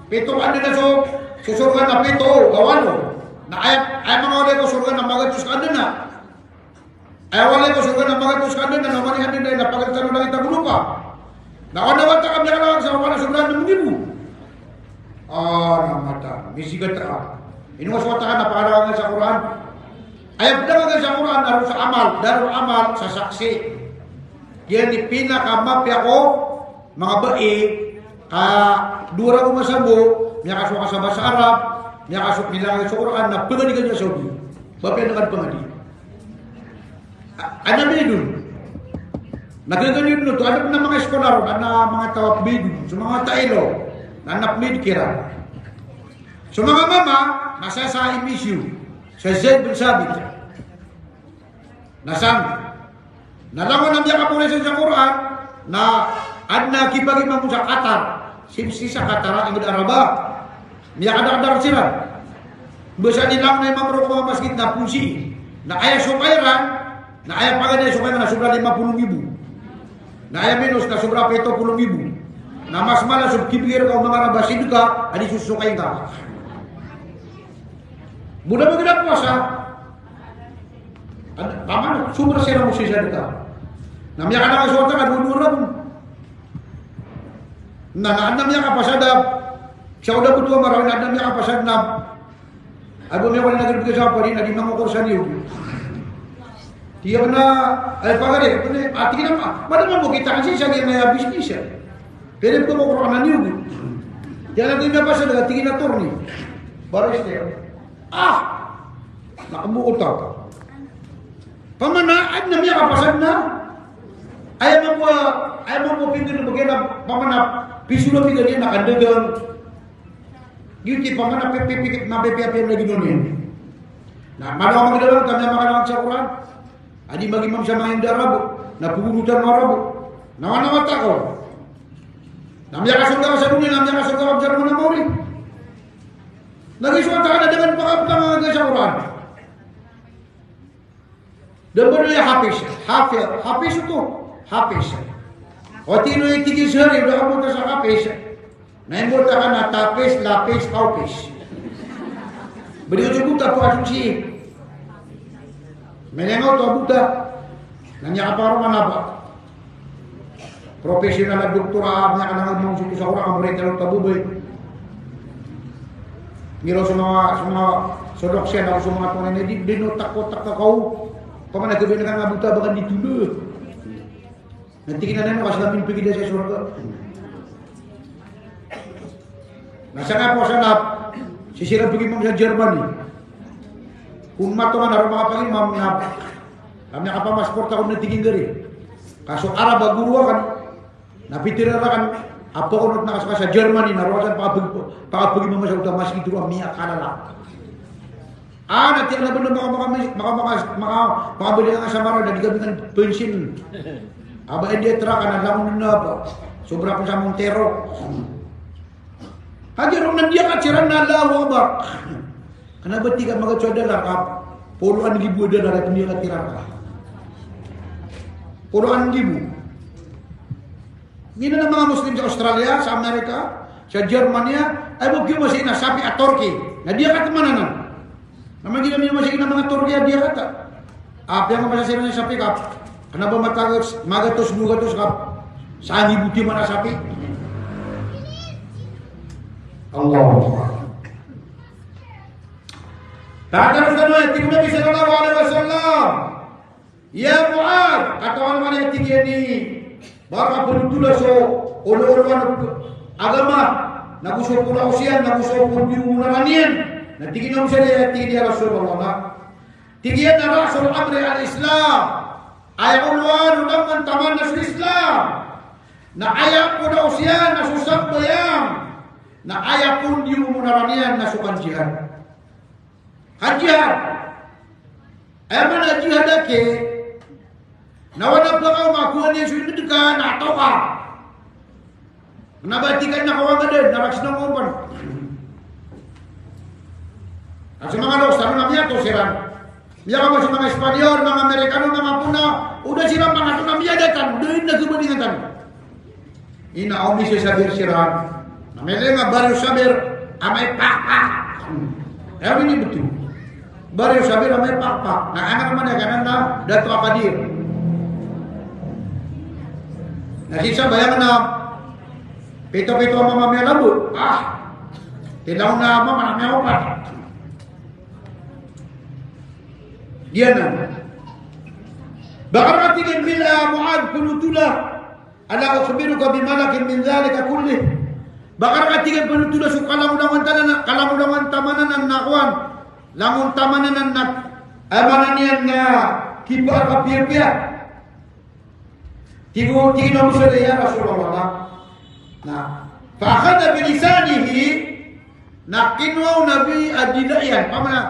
pito ano na so susurgan na pito, gawano. Na ay mga wala ko surgan na magatus ka na. Ay wala ko surgan na magatus ka na, namanihan din na napagalitan na kita bulupa. Nakanawata kami kalawag sa mga surgan ng mugibo. Namata, bisigat ka. Inuwaswata ka na pakalawangan sa Quran. Ayaw pinamagal sa Quran, darul amal, sa saksi. Yan ni pinakamapya ko, mga bae, dura ko masabo, niya kaswa ka sa bahasa Arab, niya kaswa nilang sa Quran, na pangadigan niya Saudi. Bapak yang pangadi. Ano bidun? Naglagan yun no, ano na mga eskolar, ano mga tawag bidun, sa mga tailo. Anak midkiran. So mga mama, nasa sa imisyu. Sa Zaid bin Sabit. Nasan? Nalangon ang biya kapulisan sa Quran na adna kibagi mo sa Qatar. Simsi sa Qatar ang Araba. Miya kadar-kadar sila. Bisa nilang na mamro ko masjid na pusi. Na aya sukairan, na aya pagana sukairan na sobra 50,000. Na aya minus na sobra 70,000. Na mas malas sub kibir ka mga rabasid ka, adi susukay ka. Mudah begitu puasa. Paman sumber sira mo siya dito. Namya kana ka suwata ka duduram. Namya ka pasada. Siya udah butuh marawin namya ka pasada. Abu may wala nagibigay sa pa rin na di mangukursan niyo. Tiya na ay pagare, ati na madama mo kita kasi siya may business siya. Pero ko mo kurang niyo. Diyan natin na pasada tingin na turni. Baris niya. Nakamuot ako. Pamanaad na miya kapasad na. Ayaw mo pinggir na bagay na pamanap. Piso na pinggir na nakandagang. Giti pamanap pipikit na pipiapin na ginunin. Na malawang magdalawang kami ang makalawang sa Quran. Adi magimam sa mga hindi Arabo. Napugunutan ng Arabo. Nawanawat ako. Namiya kasundaw sa dunia, namiya kasundaw sa Jerman na Mauri. Nagisuan ka na dengan pangapang mga sa Quran. Dan berdua Hafiz itu Hafiz. Otino yung tigis hari, udah kamu tas Hafiz. Naim buta ka na tapis, lapis, Hafiz. Beriyo jo buta po asumsi. Menengau to buta. Nanya apa orang mana apa? Profesional doktora, nya kana ngomong suku sa orang mereka lo tabubay. Ngiro semua sodok siya na semua tunay na di dinotak-kotak ka kau. Pamana gabi na nga buta bakan ditulo. Nanti kinanay mo kasi namin pigida sa surga. Nasa nga po sa nap, sisirang pigin mo sa Germany. Kung matungan na mga pangimam na kami nakapamasport ako na tingin gari. Kaso Arab agurwa kan, napitira kan, apa ko nakasaka sa Germany, narosan pakapagin mo sa utang mas ito ang miya kalala. Nanti na benar makabili nga sa maro, dadi gabi kan pensin. Aba dia terakan lamun na apa? Sobra pun sa Montero. Hadirong nandiya ka ciran na Allahu Akbar. Kenapa tiga magacoda lakap? Puluhan ribu ada dari pendidikan tiraka. Puluhan ribu. Ini na mga Muslim sa Australia, sa Amerika, sa Germania, ay bukyo masih na sapi at Turkey. Na dia kata mana na? Naman gina masih na mga Turkey dia kata. Apa yang masih na sapi kap? Kenapa magatos bugatos kap? Saan ibuti mana sapi? Allah. Ta'ala firman Nabi sallallahu alaihi wasallam, "Ya Mu'ad, kata orang yang tinggi ini, baka penutula so olo-oloan agama, naguso pula usian, naguso pun diunaranian, na tinggi na usian tinggi dia Rasulullah. Tinggi na Rasul Amri al-Islam, ay ulwan ulang taman na Islam, na ayak po na usian, na susab bayang, na ayak pun diunaranian, na sukan jihad. Jihad. Eman na jihad ake. Nawanap lang ako makuha niya suyo nitukan atau ka. Nabatikan na kawaga din. Naraks ng umpan. At sa mga laos, ano na miya to siran? Miya ka mo sa mga Espanyol, mga Amerikano, mga Puna. Udah siran mga ito na miya datan. Doon na gumulingatan. Inaaw mi siya sabir siran. Namili nga baryo sabir. Amay pakpak. Ewan ini betul. Baru sabir ramai pak-pak. Nah anak mana kanan na Dato' Akadir. Nah sisa bayangan na pito-pito ang mga may labo. Tilaw na mga may opat. Dia na. Bakar katigin bila Mu'ad punutula. Ala ukhbiruka bimalakin min zalika kullih. Bakar katigin punutula so kalamudangan tamanan ang nakwan. Lamun tamanan na amananian na kibar kapirpia. Tigo na mo sa ya Rasulullah. Na Fa'akhadha bilisanihi nakinwaw nabi adilayan. Pamana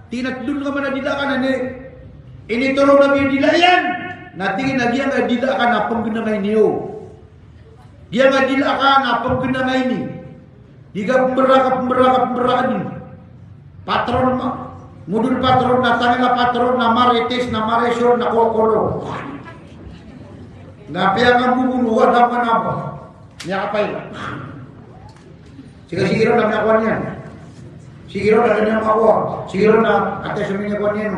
tinat dun ka man adilakan ini tolong nabi adilayan. Natingin na dia ngadilakan apang genangay niyo. Dia ngadilakan apang genangay ni. Diga pemberaka ni. Patron mudul patron na tangela patron na marites na maresor na kokoro. Na piang bubulu wala man apa. Niya kapay. Siguro na niya kwan yan. Siguro na niya makawa. Siguro na ate suminya kwan yan.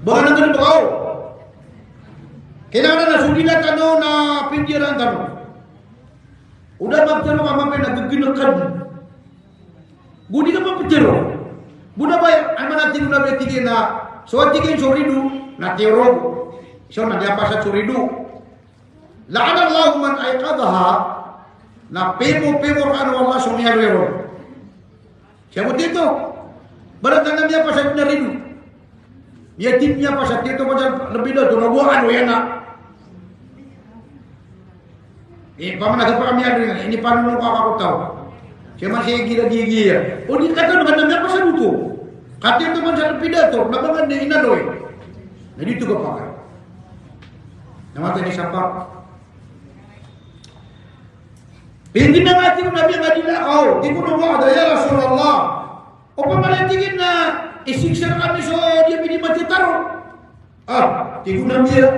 Baka na ganito ako. Kailangan na sudilat na pindiran udah magtero ka mamay nagaginakan. Budi ka mapitero. Buda ba ang manatin na betigin na so tigin suridu na tiro. So nagyapa sa suridu. La'ana Allah man ayqadha na pemo kan Allah sumiyarero. Siya mo dito. Baratan niya pa sa naridu. Dia timnya pa sa dito pa lebih do tunabuan o yan na. Paman agak kami ada ini panon ko ako tahu. Siya man siya gila-gila. O di kata naman namin pa sa luto. Kati ito man sa pidato, nabangan na inadoy. Na dito ka pa kayo. Namatay ni Sapa. Hindi na nga tingin nabi ang adilakaw. Di ko na ya Rasulullah. O pamalatingin na isiksa na kami so dia pinimati taro. Di ko na niya.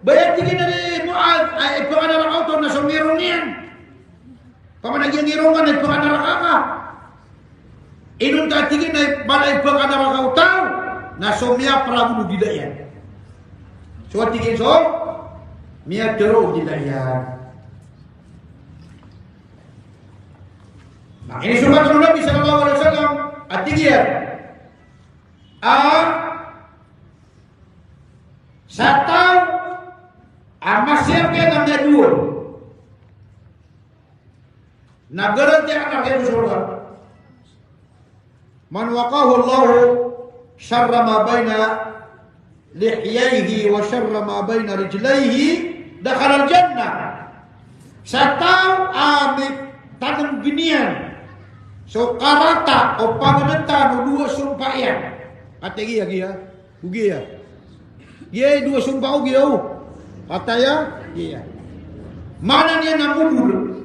Bayar tingin na ni Mu'ad ay panganak auto na sumirong niyan. Pamanagyan ngirongan ay panganak ka. Inun ka tingin ay balay panganak auto na sumya prabu didayan. So tingin so miya tero didayan. Nah ini sumat Nabi sallallahu alaihi wasallam atigian. Satau amasir ke namanya dua. Nagara dia anak yang surga. Man waqahu Allah syarra ma baina lihyaihi wa syarra ma baina rijlaihi dakhala al-jannah. Satau amit tanam ginian. So karata o pangananta no dua sumpayan. Ate giya giya. Ugiya. Ye dua sumpah ugiya. Katanya, iya. Mana niya namumul?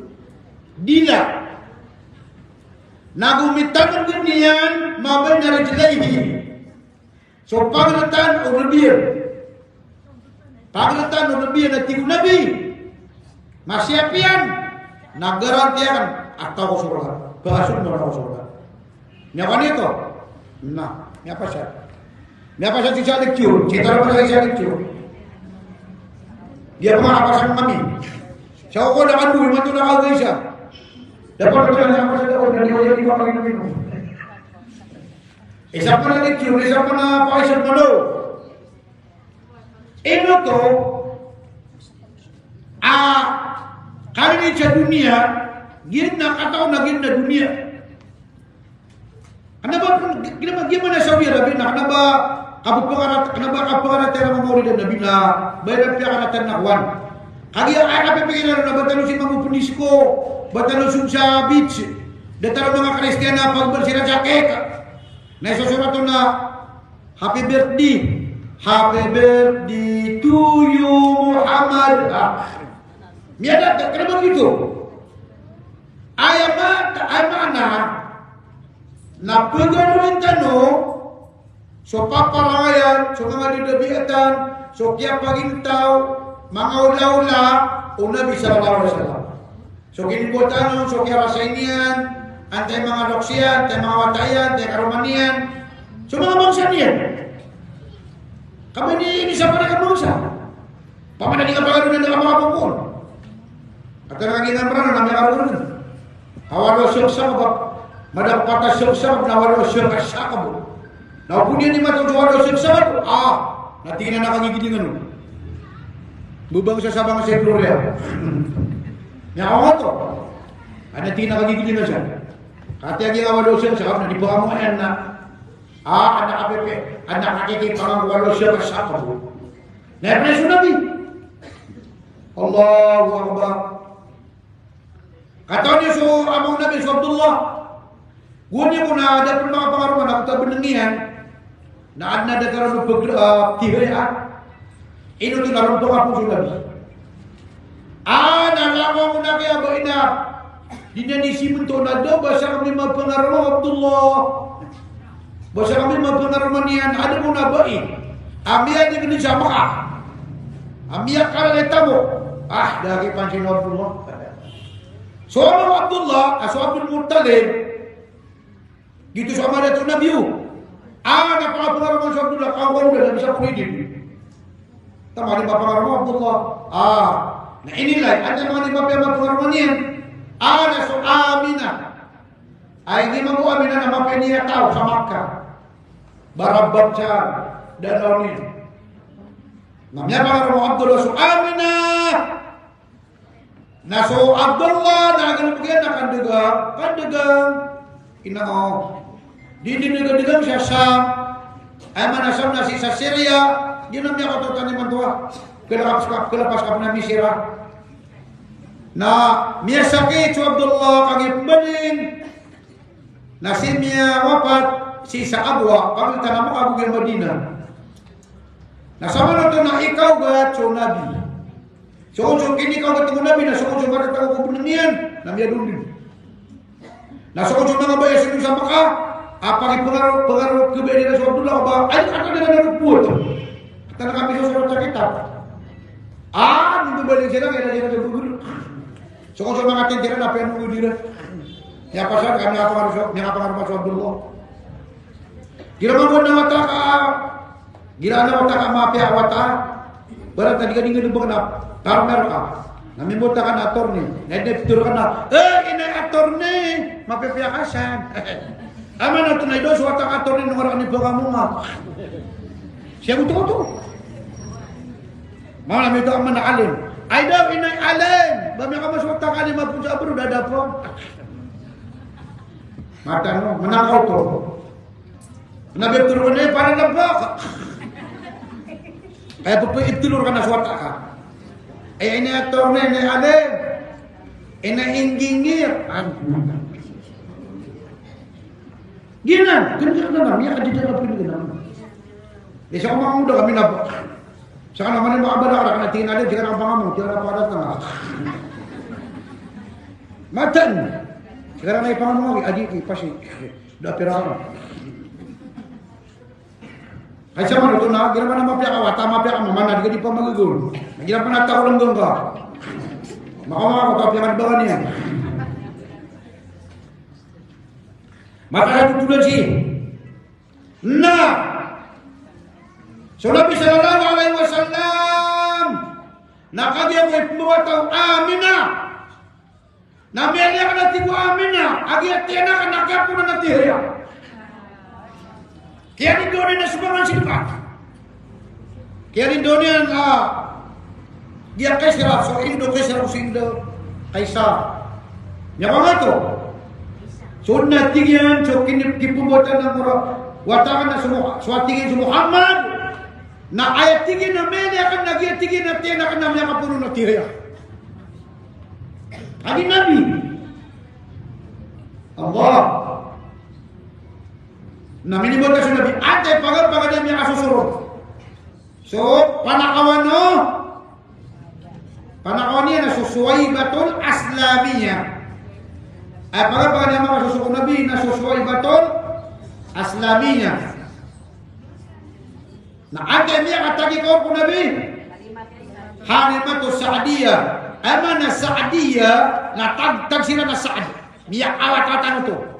Dila. Nagumitan ganyan, mabay na rajilaihi. So, paglatan o nabiyan. Paglatan o nabiyan na tigo nabi. Masyapian. Nagarantiyan. Atau ko surga. Bahasun mo na ko surga. Niya ka nito? Nah, niya pa siya. Niya pa siya si Salik Tiyo. Cita naman sa Salik Tiyo. Dia pengawasan kami. Saya kau dah kandu, memang tu dah kau isya. Dapat macam apa saja kau dari orang yang pakai minum. Siapa nak dikir, siapa nak pakai sebelo. Ini tu, kali ni dunia, gina kata nak gina dunia. Kenapa gimana Saudi Arabia? Kenapa? Kenapa kapukarat yang memori dan Nabi lah bayar piakaratan nakwan kaya apa pengiran na batalo si Mamu Punisko batalo sa beach datalo mga Kristiyana pag bersira jaket na susurat na happy birthday to you Muhammad miada kenapa begitu ayamana na paganoin tanong so paparangayan, so mga didabiatan, so kaya pagintaw, mga ula-ula, o Nabi sallallahu alaihi wasallam. So kinbutan so kaya rasainian, antay mga doksian, antay mga watayan, antay karumanian, so mga bangsa niyan. Kami ini siapa na bangsa? Paman di kapagadunan ng mga pupul. At ang agingan parang namin karunan. Hawalo siyang sabab, madapata siyang sabab na hawalo siyang kasakabot. Nah, punya ni mata juara sesat, nanti kena nak gigi dengan lu. Bubang sesabang seplurnya. Nyawa tu, ada tina gigi dengan saya. Kata lagi awal dosen sahab nanti bawa muan nak. Anak APP, anak hakiki pangang walau siapa siapa tu. Naik naik Nabi. Allahu Akbar. Katanya so among Nabi Abdullah. Gunya pun ada pengaruh aku tak benengian. Na adna da karon tiga ino tu naron to aku Nabi. Ana lamang na kaya ba ina. Dinya ni si munto na do basa kami mapengaruh Abdullah. Basa kami mapengaruh manian ada pun nabai. Amia di kini jamaah. Amia kala letamo. Dari pancing Abdullah. Soalnya Abdullah, Abdul Muttalib, gitu sama Datuk Nabi. Ada pengaruh Abdullah, kawan udah bisa kuliah. Tamari pengaruh Abdullah. Nah inilah ada mana pengaruh ni. Ada so Aminah. Ini mahu Aminah nama penia tahu sama Makkah. Barababca dan lain. Namanya pengaruh Abdullah so Aminah. Nah so Abdullah nak kena pergi nak kan degang ina di degang Syam mana Syam nasi Syria dia namanya kata tani mantua kelepas kapna Misra. Nah mia sakit Abdullah kagi bening nasi mia wafat sisa abwa kami tanam Abu Bakar Madinah. Nah sama nonton nak ikau gaco Nabi. Sokong ini kau ketemu Nabi, nah sokong pada tahu kebenaran, namanya dulu. Nah sokong nak bayar sini sama kah? Apa pengaruh kebenaran Rasulullah? Apa? Ayo kata dengan orang buat. Karena kami sosok kita. Itu balik jalan ada jalan berburu. Sokong ngatain jalan apa yang nunggu dia. Ya pasal kami apa pengaruh Rasulullah. Kira mau nama tak? Kira nama tak maaf ya wata. Berat tadi kan ingin berkenap. Karena nami mutakan ator ni, nede fitur kana. Ini ator ni, mape pihak Hasan. Aman ator ni dos watak ator ni orang ni pengamu ngap. Siapa tu? Malam itu aman alim. Aida ini alim. Bami kamu watak alim mapu jabru dah dapat. Mata no menang auto. Nabi turun ni pada nampak. Kayak pepe itu lur kana watak. Ini ator ni alim. Ini engineer. Gina, kenapa ya di dalam pendidikan. Di sana orang muda kami nampak. Sekarang mana mau abad orang nak tinggal dia jangan apa kamu, jangan apa datang. Matan. Sekarang naik pangamu lagi, adik pasti dah perawan. Aisyah mana tu nak? Kira mana mapiak awak, tak mapiak kamu mana? Dia di pemagul. Kira pernah tahu lenggong kau. Maka aku tak piakan bawah ni. Maka itu tulen sih. Nah, so Nabi sallallahu alaihi wasallam nak dia buat tahu Aminah. Nabi dia kena tibu Aminah. Agi tiada kena kapu nak tiada. Kian Indonesia na sumangan silpa. Kian Indonesia dia kaisar, so Indo kaisar Indo kaisar. Nya mga to. So na tingyan so kinipumbotan ng mga watakan na suwatingin sa Muhammad na ayat tingin na mene akan nagya tingin na tiyan akan namanya kapuno na tiya. Adi Nabi. Allah. Nah minibot kasi Nabi ate pagal niya kasusurod. So panakawan niya na Suwaybatul Aslamiyah. Ay pagal niya mga kasusurod Nabi na Suwaybatul Aslamiyah. Na ate niya katagi ko po Nabi Halimatul Sa'diyah. Ama na Sa'diyah na tag sila na Sa'd. Niya awat-awatan ito.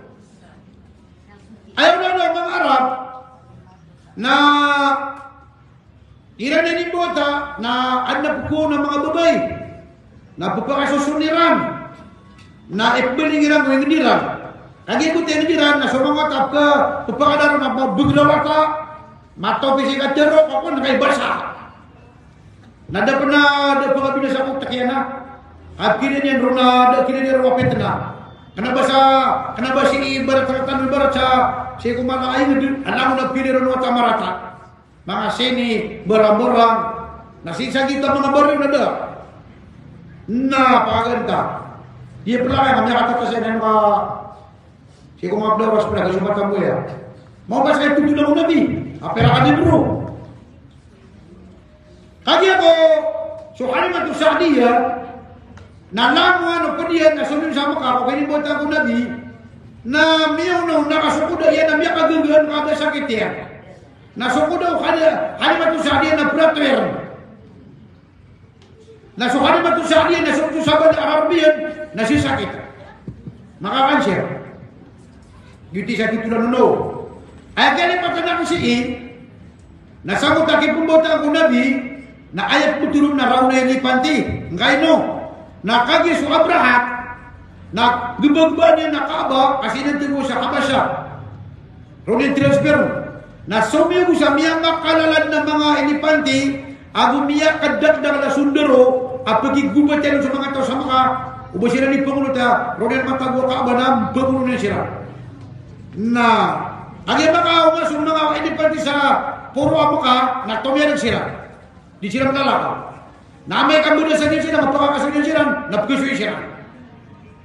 Ayaw na mga Arab na ira na nimbota na adna po ng mga babay na pagkakasosuniran na ikbiling irang nginiran lagi ko tiniran na sumangatap ka pagkakadaro na magbuglawa ka matopisi ka tero ako nakaibasa na dapat na dapat kabina sa kong takiana at kinin runa kinin wapit na kenapa si ibarat sa si kumana ay alam mo nagpili ron wata marata mga sini berang nasisa kita mga baril na da na paganda Dia pelanggan kami kata saya dan Pak. Si kong abda was pernah kesempatan gue ya. Mau pas saya tujuh nama Nabi. Apa yang ada bro? Kaki ako so Halimatu Sa'diyah nalaman apa dia nasunod sama ka kung ini buat ako Nabi na miyaw na nakasuko daw yan na miya kagagahan kada sakit yan. Nasuko daw Halimatu Sa'diyah na prater. Nasuko Halimatu Sa'diyah na suko sabad Arabian na si sakit. Makakanser. Yuti sakit tulang no. Ay kaya pagkana ko siya nasamot aki pumbuta ako Nabi na ayat po turun na raw na ilipanti. Ngay no. Nakagi so Abraham na gubagba niya na Kaaba kasi nantigo sa Habasya. Ronin transfer na sumiyo sa miyang makalalan ng mga ilipanti ago miya kadagdag na sundaro at pagigubat yan sa mga tao sa mga ubo sila ni Pangulo ta Ronin matago Kaaba na bagulo niya sila. Na ang mga umasong mga ilipanti sa puro amuka na tumiyanig sila. Di sila malalakaw. Na may kambuda sa din sila, mapakakasin sila, napagasuyo sila.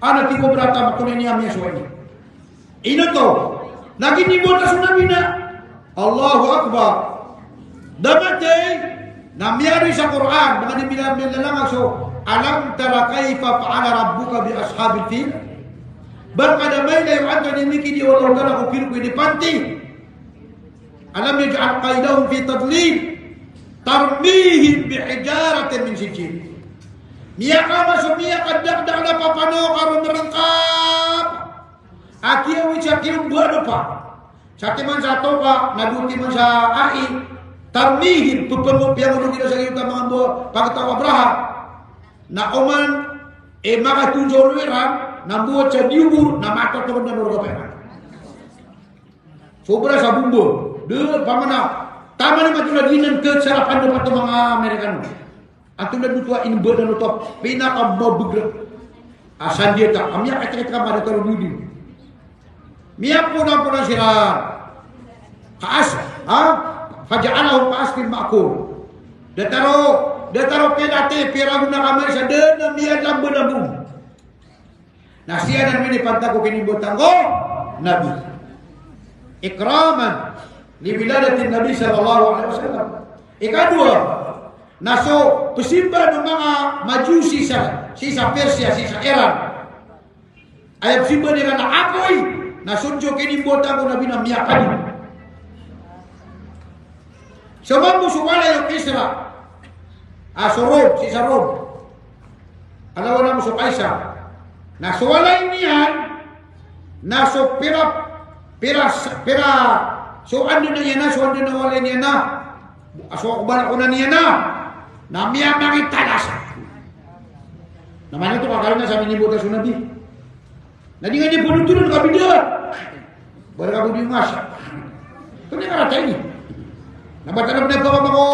Anak tigo berata matunay niya miya suway niya. Ino to, naging nibota sa nabi na, Allahu Akbar. Damatay, na miyari sa Quran, mga nibilang lang so, alam tara kayfa fa'ala rabbuka bi ashabil fil? Barkada may na yung anta ni Miki di walang tala ko kinukoy di panti. Alam niyo ja'al qaidahum fi tadlil. Tarmihim bihijaratin min sijil. Miya kama sumiya kadagdag na papano karon merengkap. Akiyaw isyakiyong buwan pa. Sa timan sa toka, naduti man sa ai. Tarmihim, pupamupiyang ulo kita sa iyo mga buwan. Pagkataw Abraham, na oman, makatunjol wiram, nabuhat sa diubur, na matatawan na nurga. Sobra sa bumbu. De, pamana. Tama naman ito naghinan ke sarapan dapat ito mga Amerikano. At ito naglutua inba na ito pinakababagrat. Asan dia tak? Kami kata-kata kami ada taruh budi. Miyak po na sila kaas. Faja'alahu kaaskin ma'akul. Dataro pelate pirago na kamay sa den na miyak lambo-lambong. Nasiya na minipanta ko kinibutang ko. Nabi. Ikraman. Liwiladatin Nabi sallallahu alaihi wasallam. Ikadua, naso pesimba ng mga Majusi sa Persia, sa Iran. Ay pesimba nila na apoy, nasunjo kinimbota ko Nabi na miyakan. So mamusukala yung Kisra. So Rome, si sa Rome. Alawa na mo sa Kaisa. Nasuwalay niyan, naso pira so ando na niya na, so ando na wala niya na. So kubala ko na niya na. Namiya mga talasa. Naman ito kakala na sa minibuta sa Nabi. Nadi nga niya punutulun kami dia. Bala ka po di masa. Ito niya karata ini. Nabatanap na ikaw ako.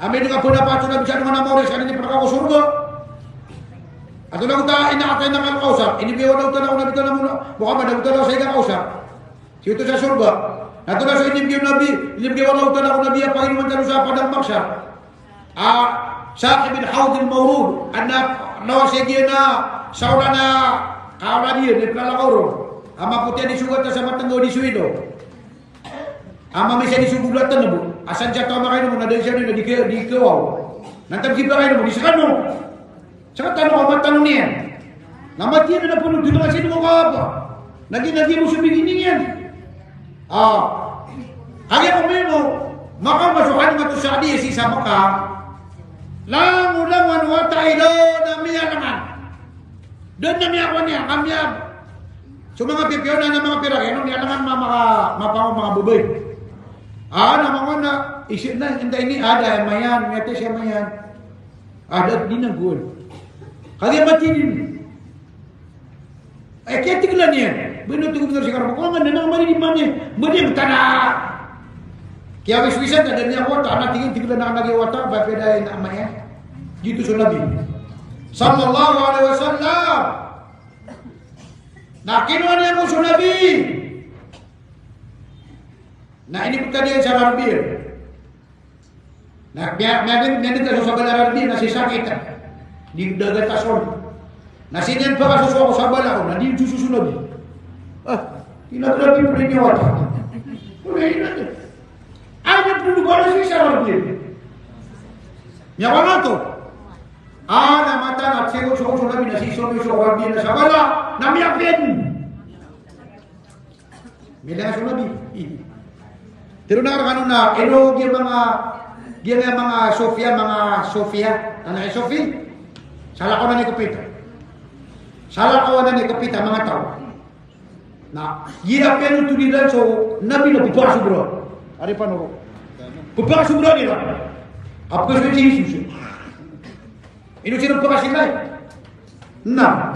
Amin nga po na pato na bisa naman amores. Ano niya pala ako surga. Ato lang ta inaatay ng alkausap. Inibiwa daw ta na ako nabito na muna. Mukhang madabutan na sa ikan kausap. Siyo sa surga. Nato na sa inibigyan Nabi. Inibigyan wala utan ako Nabi. Ang Panginoon talo sa padang maksa. Saqib bin Hawd al-Mawrud. Anak nawasegyan na sauna na kaula dia. Di pelalakaw ron. Ama putya di sugat na sa matanggaw di suido. Ama may siya di sugulatan na bu. Asan siya tama kayo mo. Nadal siya na di kawaw. Nantabgib na kayo mo. Di sakan mo. Sakat tanong ka matanong niya. Namatiyan na napunod. Doon naman sino mo ka apa. Naging mo sumiginin yan. Kaya kung mo, makamasukan nga ito sa adi, si sama ka, lang wa tayo na miya naman. Doon na miya ko niya, kamiya. So mga pipiyo na mga piragino, niya naman mapang mga bubay. Naman na, isip na, hindi ini, ada mayan, ngete siya mayan. Ada, di na good. Kaya matinin. Kaya tignan niya. Benutu benar sekarang kok nggak nang mari di mana? Mending tanah. Kaya wis-wisan ada niya wata anak tinggal nang lagi wata bapeda namanya. Gitu so Nabi. Sallallahu alaihi wasallam. Nah kinuan yang musuh Nabi. Nah ini pertanyaan cara Nabi. Nah biar kalau sabar Nabi nasi sakit di dagat tason. Nasinian pa kasusuwa ko sa bala ko, nandi yung susunod. Tinatlabi pa rin yung wata. Kumain natin. Ay, nagpulubaran siya sa rambin. Nyawa nga to. Namata na sigo-sugo nabi na sisong yung rambin na sa bala, namiyapin. Mila sa nabi. Pero na na, mga Sofia, ano ay Sofia? Salah ko na ni Kapita. Mga tao. Na, ginapin yung tulidan so, nabi na pupaso bro. Ari pa no? Pupaso bro nila. Apa suci Yesus? Ini sino pupasin lai? Na.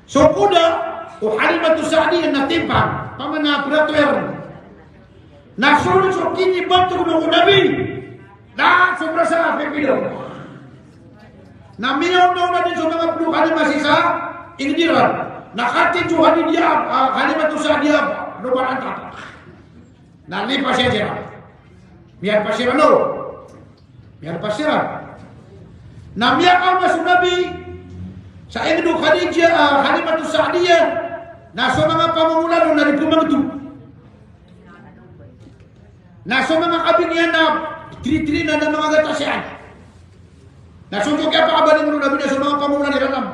So kuda, o Halimatu Sa'diyah na timpang, pamana pratuer. Nasunod so kini bantu ng nabi. Na sobra sa pepilo. Na miyaw na din so mga puluhan masisa, ingdiran. Nakati Tuhan dia Halimatu Sa'diyah no baranta. Nalipas saja. Biar pasiran lo. Biar pasiran. Na miyaw na so nabi sa Ibnu Khadijah Halimatu Sa'diyah na so mga pamumulan na nagpumangtu. Nasa mga kabinyan na tri-tri na mga gatasyan. Nasunod kaya pa kabalin mo nabi na sa mga pamulan nila nam.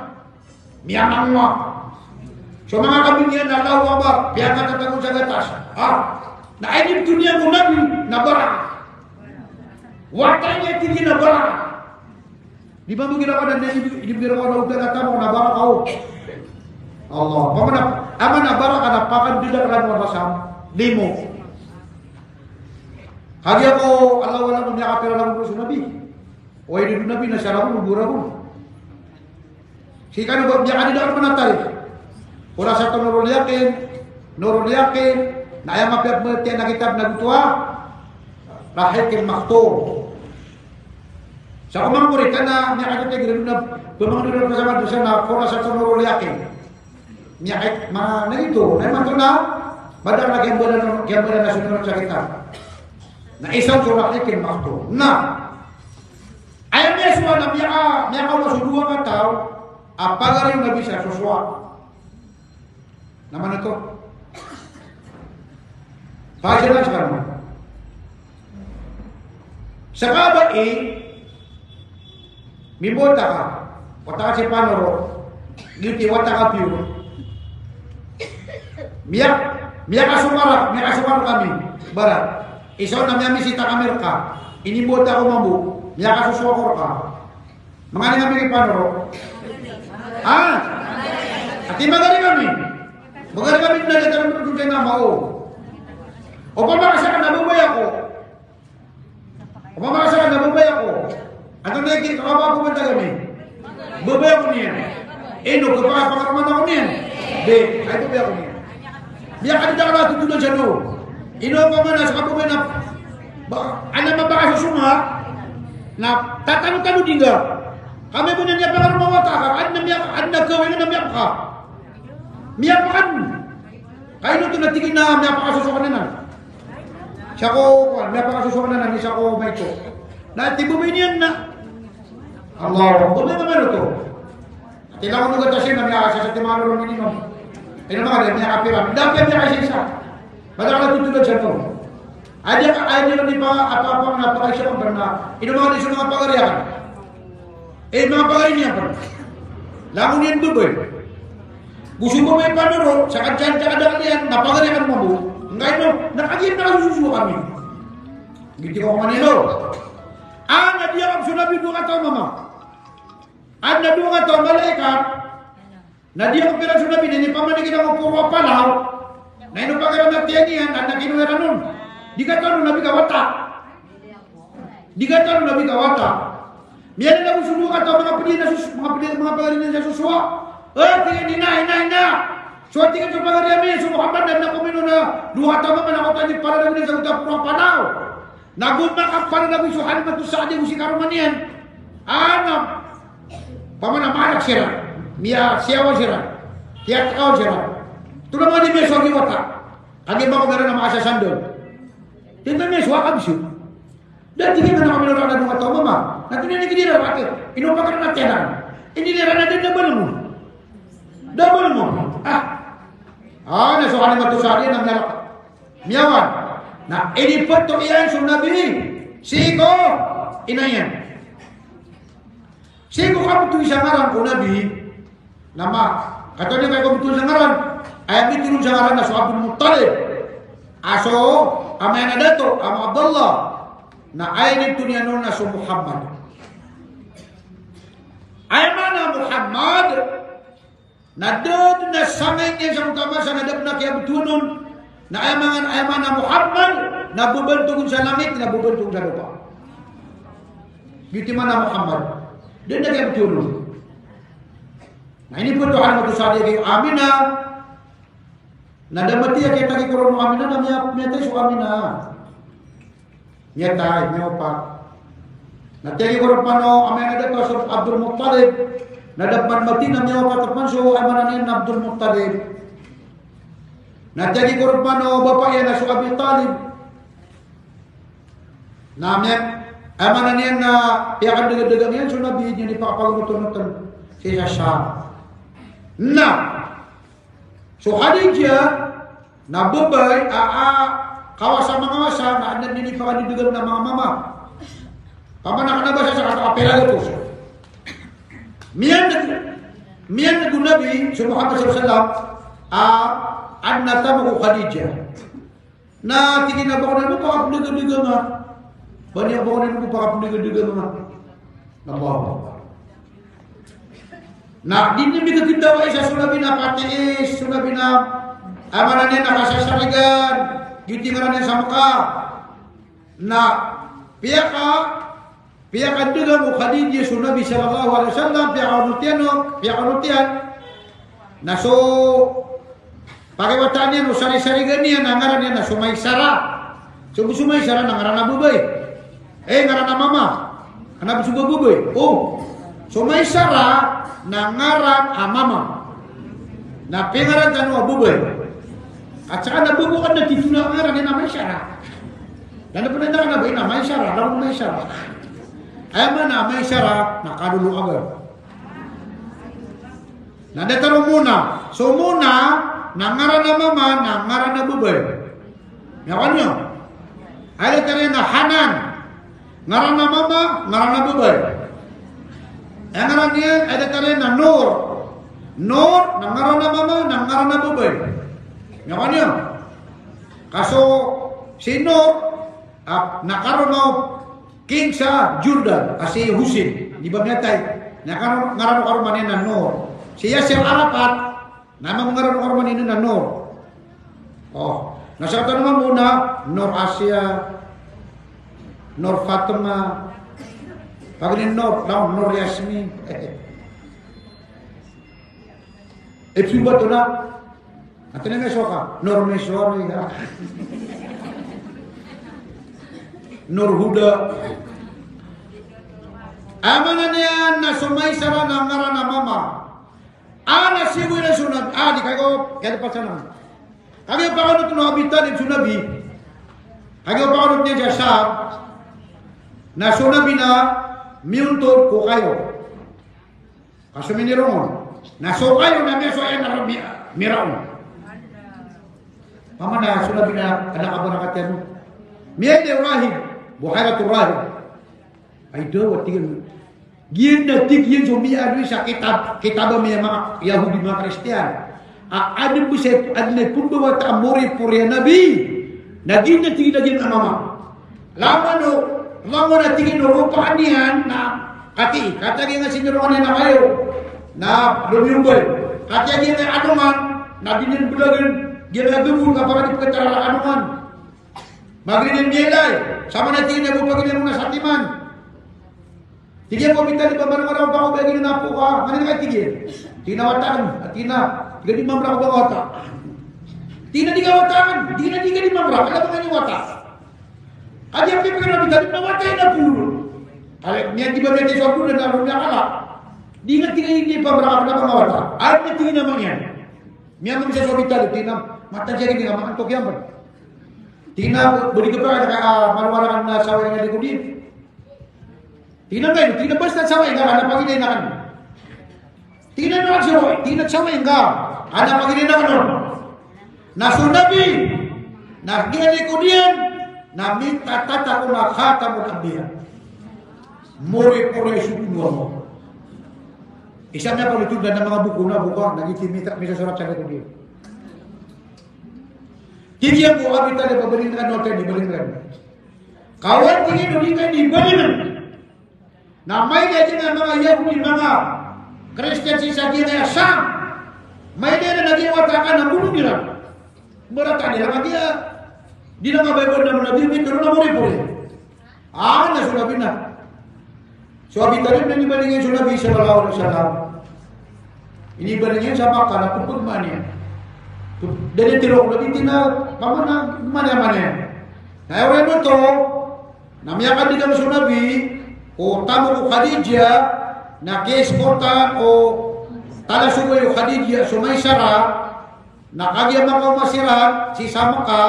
Miyamang mo. Sa mga kabinyan na Allahu Akbar, biyakan tatagod sa gatas. Nainip dunia mo nabi na bara. Watanya tinggi na bara. Di ba mo ginawa na ginawa na udah kata mo na bara kau. Allah, paman na bara ka napakan tidak lang mo masam. Limo. Hagi ako, Allah wala mo niya kapira lang sa Nabi. O hindi Nabi na siya lang mubura ko. Sika na ba, biya ka nila ka natal. Wala sa ito nurul yakin, na ayang mapiap mo tiyan na kitab na gutua, Rahikil Maktur. Sa kumang muritan na, niya kayo tayo gano'n na, pumangin na kasama doon siya na, wala sa ito nurul yakin. Niya kayo, mga nalito, na yung na, badang na kiyambala na sunod sa kitab. Na isang surat ikin makto. Na, ayaw niya suwa na miya ka masudua ka tao, apagari yung nabi siya suswa. Naman ito. Pasya lang sekarang. Sa kaba mibota ka. Wata ka si Panoro. Giti wata ka piyo. Miya ka sumara kami. Barat. Isaw na miya misita kamerka, inimbot ako mabu, miya kasusokor ka. Mga nga kami Panoro. Ati magari kami. Magari kami na dito ng produksyon na mao. O pamakasa ka nabubay ako. Ano na yung kakaba ko banda kami? Bubay ako niyan. Kapakapangarman ako niyan. Ay bubay ako niyan. Miya ka dito ka na tutulad siya no. Ino pa man sa kabubay na alam mo ba kasi suma na tatanong-tanong din ka. Kami mo na niya pa nga mawata ka. Ano na gawin na miyak ka? Miyak ka kan. Kaya nito natigil na miyak ka susukan na na. Siya ko, miyak ka susukan na na. Siya ko may ito. Natibubay niyan na. Allah, bubay naman ito. Kailangan mo gatasin na miyak ka sa timano ng minimum. Ayun naman ka, miyak ka piram. Dapat miyak ka siya. Padahal tutulad siya ito. Ayaw nila ni apa-apa napakaisya kang berna. Inumahan din sa mga pagarihan. Mga pagarihan niya pa. Langon niyan bubay. Gusto mo may panuro, sa kadyan-kadyan yan, napagarihan mo mo. Ngayon, nakagyan na kasususo kami. Giti ko kumanilo. Nadiya kang sunabi doon ka tao, mama. Doon ka tao, malaikat. Nadiya kang pira sunabi, ninipamanigin ako puro palaw. Na ino pagkaroon na tiyan niyan, at nakinuwera nun. Di ka tanong nabi kawata. Miyan na susuka to mga pagkaroon na susua. Tingin ina. So tingin sa pagkaroon niya, so Muhammad na kumino na duha tama man ako tayo para namin sa utap pro panaw. Nagud na ka para namin so Halimatu Sa'diyah si karuman niyan. Pamana siya. Miya siyawa siya. Tiyak kaw siya. Tulad mga di may sorgi wata. Kagi ba ko meron na makasasandol? Tinta may suwa kabisyo. Dahil tingin na kami nung na tao, mama. Natin na nagiging bakit? Inupakan na tiyanan. Ini dia rana dia double mo. Na sokan matu sari nang lalak. Miawan. Nah, ini betul iyan sun Nabi. Siko inayan. Siko kamu tu sangaran ko Nabi. Nama katanya kayak betul sangaran. Ayat itu sangaran na so Abdul Muttalib. Aso ama yang ada tu ama Abdullah. Na ayat itu niya nun na so Muhammad. Ayat mana Muhammad? Nadad na samengnya sa utama sa nadab na kaya betunun. Na ayat mana Muhammad na bubentong sa langit na bubentong sa lupa. Gitu mana Muhammad? Dia na kaya betunun. Nah ini pun Tuhan waktu saat dia Aminah. Nada mati ya kita ke koron Aminah namanya metai su Aminah. Nyetai nyopak. Nanti ke koron pano Aminah ada tu Abdul Muttalib. Nada pan mati namanya opat teman su Aminah Abdul Muttalib. Nanti ke koron pano bapak ya nasu Abi Talib. Namanya Aminah na pihak dega-degangnya su Nabi jadi pak kalau nonton si Syam. Nah, so Khadijah na babay kawasan na anda ninipakan didugan na mga mama. Pamanak na ba siya sa katapela ito? Miyan na Nabi so Muhammad sallallahu an natamu Khadijah. Na tingin na ba ko na pakap diga-diga nga. Banyak ba ko na pakap diga-diga nga. Nabawa. Nah, dini mi ketindawa isa sunabi na pateis, sunabi na amananin na kasasarigan, gitingaran sa maka. Na piyaka juga mo Khadijah sunabi sallallahu alaihi wasallam piyaka nutian. Na so pakai watanya no sari-sarigan niya na ngaran niya na Sumaisara. Sumaisara na ngaran na bubay. Ngaran na mama. Anak subuh bubay. Sumaisara na ngaran amama. Na pengaran kanu abubay. At saka nabubukan na tituna ngaran ni namay Sarah. Dan napunanda na ba namay Sarah, lawan may Sarah. Ay man namay Sarah nakadulu agad. Nandataro muna. So muna na ngaran na mama, na ngaran na bubay. Yawan nyo. Ay tare na Hanan. Ngaran na mama, ngaran na bubay. Ang ngaran niya ada tare na Nur. Nur nang ngaran na mama, nang ngaran na bubay. Ngawan niyo. Kaso si Nur nakaroon na king sa Jordan, si Husin. Di ba niya tayo? Nakaroon karumanin na Nur. Si Yasser Arafat, namang ngaroon karumanin na Nur. Nasakta naman muna, Nur Asia, Nur Fatima, pagin Nur Yasmin. Suba to na. At na nga soka, Nur Mesori. Nur Huda. Amana niyan na Sumaisara na ngaran na mama. Ana sibu na sunab. Di kayo kada pasanan. Kaya pa kanot no habitan ng sunabi. Kaya pa kanot niya sa na sunabi na miuntod ko kayo. Kaso minirong. Naso kayo na meso ay na miraon. Mama na sunabi na anak abo na katyan. Miyede rahib. Buharatul rahib. Ay do watigin. Giyan na tigyan so miyado sa kitab may mga Yahudi mga Kristiyan. Adem buset adne pumbawa ta amori purya nabi. Nagin na tigin nagin amama. Laman na tigin rupa anihan na kati nga siniruan na kayo na lumiyumbay. Kati nga anuman na dinin bulagin ginagumul kapag ipagkatara anuman. Magrinin nilay sama na tigin na bupagin mo na satiman. Tigyan po minta di ba marang-marang ba ako bagay na po ka? Ano na kayo tigyan? Tinawatan at Tiga di mamra ko wata. Tina di gawatan, tina di mamra, kada ba kanyo wata. Kadi ang pipigil na bitalit na wata na puro. Kaya niya di ba may sa puro na ron na kala. Di nga tina hindi pa mamra kada ba wata. Ay na tingin naman yan. Miya mo sa bitalit tina mata jari di naman tok yan ba. Tina budi ka pa ka malwala na sawa nga di ko di. Tina kayo, tina basta sawa nga na pagilay na kan. Tingnan na siya, tingnan siya nga. Ada paginin na kanon. Nasun Nabi, nagiging ko diyan, na minta tata ko na khatamul anbiya. Muri-puri sukunwa mo. Isa niya palitudan ng mga buku na buka, nagitiminta, may surat sa ko diyan. Hindi ang buka kita na pabalin ka noten, ibalin ka. Kawan tingin ulit kayo, ibalin. Na may ganyan ang mga Yahudi, mga Kristen sa kaya Sam, may din na naging watakan ng bunuh nila. Berata nila lagi ya. Di na mabaygon na Nabi, may turun na muri-puri. Na sulabin na. So abitarin na ibalingin sa Nabi sallallahu alaihi wasallam. Inibalingin sa Makkah na pupugman niya. Dari tirok Nabi tina pamana mana-mana. Ayaw mo to, namiyakan din kami sa Nabi, o tamo ko Khadijah, na keskortan o talasugay o Khadijah sumaysara, na kagya mga umasiran, si Samaka,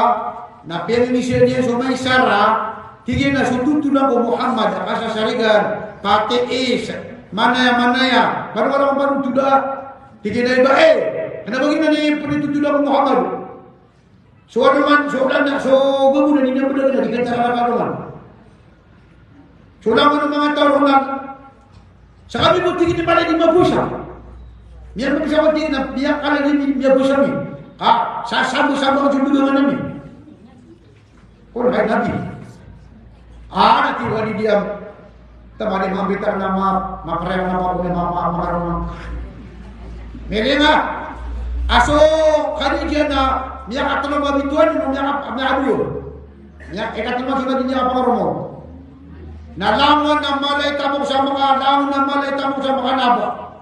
na pininisya niya sumaysara, tigil na sututunan ko Muhammad, akasasarigan, pati is, manaya-manaya, parang parang tuda, tigil na iba kanabagin na niya pinitutunan ko Muhammad. So ano man, so gawin na niya mo na di ka naman. So lang ng mga tao lang, sa kami mo tingin ni pala di mabusa. Miyan mo bisa tingin na biyak ka lang di mabusa mi. Sasama-sama ang subugan namin. Kung hay Nabi. Nanti wali diam. Tama ni mga bitar na makarema na mga mga Merenga. Aso Khadijah na miyak atalo mabituan no miyak abu. Miyak ekatlo kita dinya apa romo. Nalangon na malay tamok sa mga langon na malay tamok sa mga naba.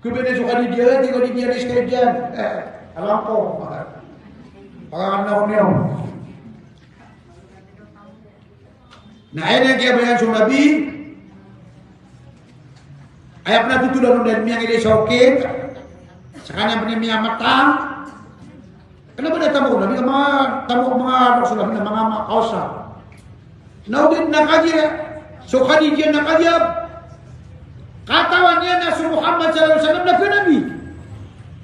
Kubene so Khadijah di ko di niya kay diyan. Alam ko. Pagkakan ko niyo. Na ayun kaya bayan sa Nabi. Ayap na tutulan ng miyang ilay sa okit. Sa kanya miyang matang. Kenapa dia tamu Nabi mga tamu mga Rasulullah na mga kausa. Naudit na kaya so Khadijah na kaya katawan niya na si Muhammad sallallahu alaihi wasallam na Nabi.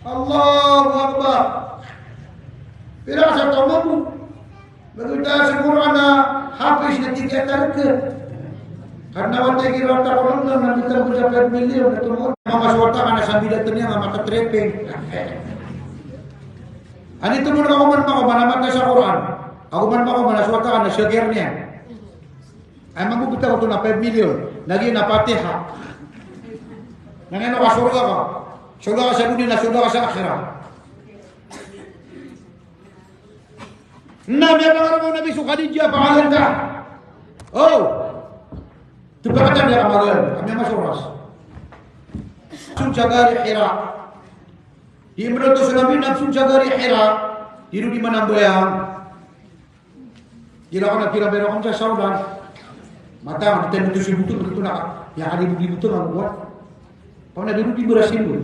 Allahu Akbar. Pero sa tamamu begitu sa Quran na hafiz na tiga tarke. Karena waktu kira waktu orang na kita berjalan miliar na tumor. Mga suwata kana sa bidat niya nga mata trepeng. Ani tumur ako man manamat na sa Quran. Ako man manaswata kana sa niya. Ay magbubita ko na 5 million. Lagi na Fatihah. Nangeno ka surga ka. Surga ka sa dunia, surga ka sa akhirat. Nabi ang Nabi su Khadijah pangalan ka. Oh. Tupakatan dia amalan. Kami masuras. Jaga di Hira. Di menutus Nabi nafsu jaga di Hira. Tidur di mana bayang. Jika kena kira berokam saya saudan. Mata kita menutus betul begitu nak. Yang ada di betul nak buat. Kau nak duduk di berasin dulu.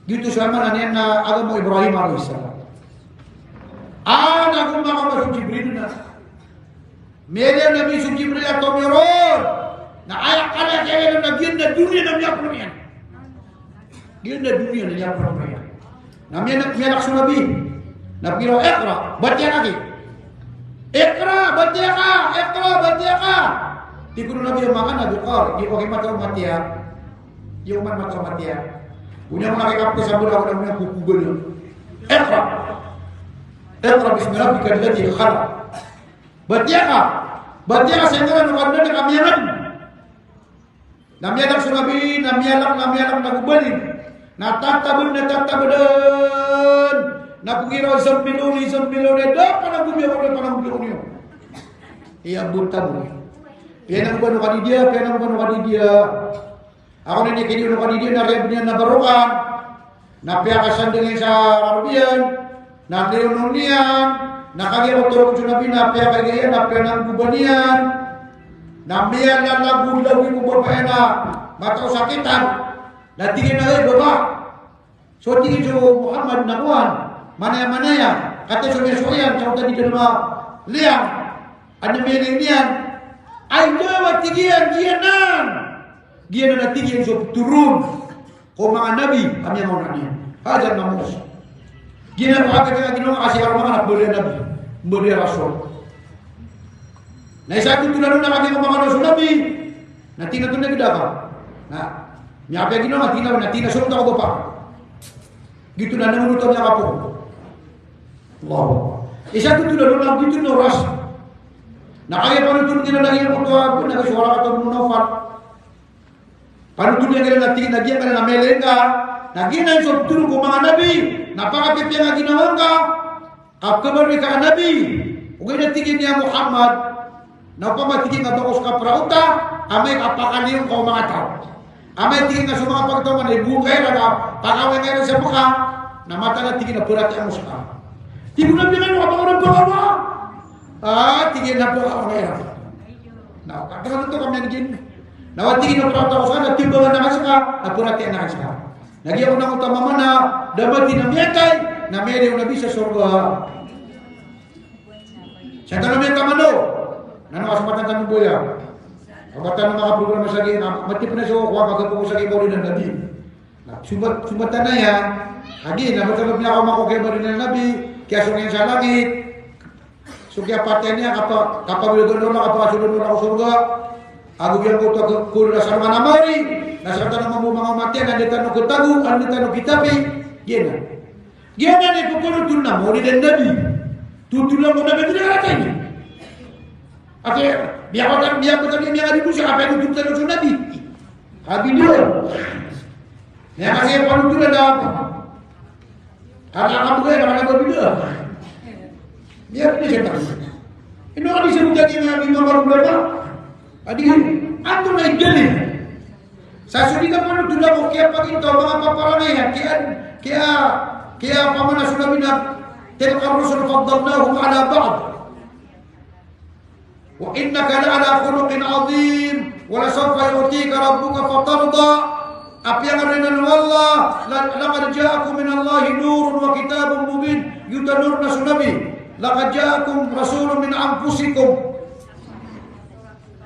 Gitu sama nanya agama Ibrahim alaihissalam. Anak rumah kamu Jibril na. Mere Nabi Jibril atau Mi'raj. Na ayak kala kaya na genda dunia na miyak lumiyan. Genda dunia na miyak lumiyan. Na miyak su Nabi. Na piro Iqra, baca lagi. Iqra, baca. Tikuru Nabi yang makan Nabi Qar, di pakai mata matiya. Di umat mata matiya. Punya mga kapte sa mula ko na kukugulo. Iqra bismi rabbika alladhi khalaq. Baca sehingga nukanda na kamiyanan. Namiyalak sa Nabi, namiyalak na kubalik. Natatabun. Napugiraw isang piluni, da panang gumiyaw niyo. Iya buntan mo. Pianang ba nukadi dia. Ako na kini nukadi dia na rebniyan na barukan. Napiakasan dengan sa Arabian. Napiununian. Nakagiraw turong sa Nabi napiakagayan, napianang gubanian. Namiyan na lagu-lagu ko bapae na matao sakitan. Natingin na baba. So tingin sa Muhammad na kuhan. Manaya. Kata soya-soyan. Sa tadi dalawa liang. Ano meaning niyan? Ay daw at tigiyan, giyanan. Dia na tinggi yang turun ko mga nabi kami mau nanya. Hajar namus. Dia na pakata ginoo kasi orang mga boleh nabi, boleh rasul. Nah satu tulan na kami mga rasul nabi. Na tina tunay gid ka. Na nya pa ginoo na tina sunod ako pa. Gitu na namunod niya kapo. Allah. Satu tulan na gitu no ras. Na kaya panutun nila lagi ang kutuwa na suara ka munafat. Panutun yang kena tinggi lagi yang kena melenga, lagi yang subtur ko mga nabi, napakapit yang ginawa ka, kabar ni ka nabi, ugay na tingin niya Muhammad, napamatigin nga bakos ka prauta, amay kapakaliyong ko mga tao. Amay tingin nga sa mga pagtawa na ibukay na pakaway ngayon sa mukha, na mata na tingin na purat ang muska. Tingin na pinay mo kapag orang pakawa. Tingin na po ako ngayon. Katakan ito kami naging. Nawatingin ng prauta ko sana, timbangan na kasi ka, napurati na kasi ka. Nagyaw na kong tamama na, dapat dinamiyatay, na meron na bisa surga. Sa tanong yung kamano, nanakasapatan tanong buya. Kapatan ng mga programa sa gina, matip na siya, kuha magagawa ko sa gina ng nabi. Sumatan na yan, lagi, namatagap niya ako makukay mo rin ng nabi, kaya sungin sa langit. So kaya partay niya, kapag doon na, kapag sunod na ako surga, aku bilang kau tak kul dasar mana mari, dasar tanah mampu mengamati, anda tanah ketagu, anda tanah kitabi, gimana? Gimana ni pukul tu nama orang dan nabi, tu tulang orang nabi tidak ada ini. Oke, biar kau tadi yang ada itu siapa yang tu tanah nabi? Habis dia, yang kasih palu tu ada apa? Karena kamu kaya karena berbeda. Biar dia cetak. Ini orang disebut lagi nabi nomor berapa? Adihan, antum naik dalil. Saya sudah pun sudah mau kia pagi tahu mga paparanay kia pamana sudah bina tilka rusul faddalnahum ala ba'd. Wa innaka la ala khuluqin azim wa la sawfa yu'tika rabbuka fatarda. Apa yang ada dengan Allah? Laqad ja'akum min Allahi nurun wa kitabun mubin yutanurna sunabi. Laqad ja'akum rasulun min anfusikum.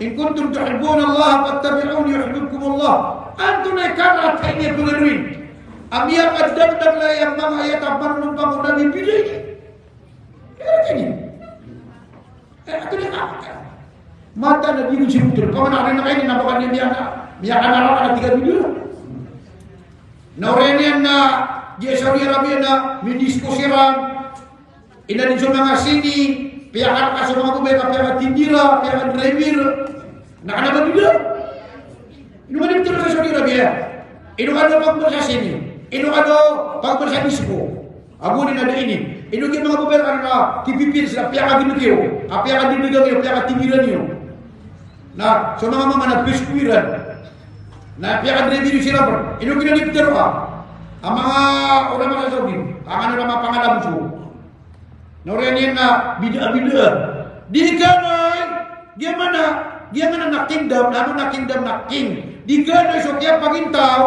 In kuntum tuhibbun Allah fattabi'uni yuhibbukum Allah. Antum nakara tanya pengeruin. Amia qaddam dan la yang mga ayat apa numpang nabi pilih. Ini. Itu dia kata. Mata nabi ku sibutur. Kau nak nak ini nampakan dia biar anak ada 3 video. Naurenian na dia Saudi Arabia na mendiskusiran. Ina di zona sini. Pihak kasih mga kubay ka pihak tindira, pihak driver. Nak ada juga. Ini mana betul sa Saudi Arabia? Ino ada pagpul sa sini. Ino ada pagpul sa disco. Abu din ada ini. Ino kita mga kubay ka tipipir sila pihak ginukiyo. Pihak dinigamiyo, pihak tindira niyo. Na so mga mama na biskuiran. Na pihak driver sila per. Ino kita dipitero ka. Ang mga orang mga Saudi, ang ano na mga pangalam so. Naurianin na bida-bida. Di kanay, gimana nak kingdom, namun nak kingdom nak king. Di kanay so kaya pagintaw.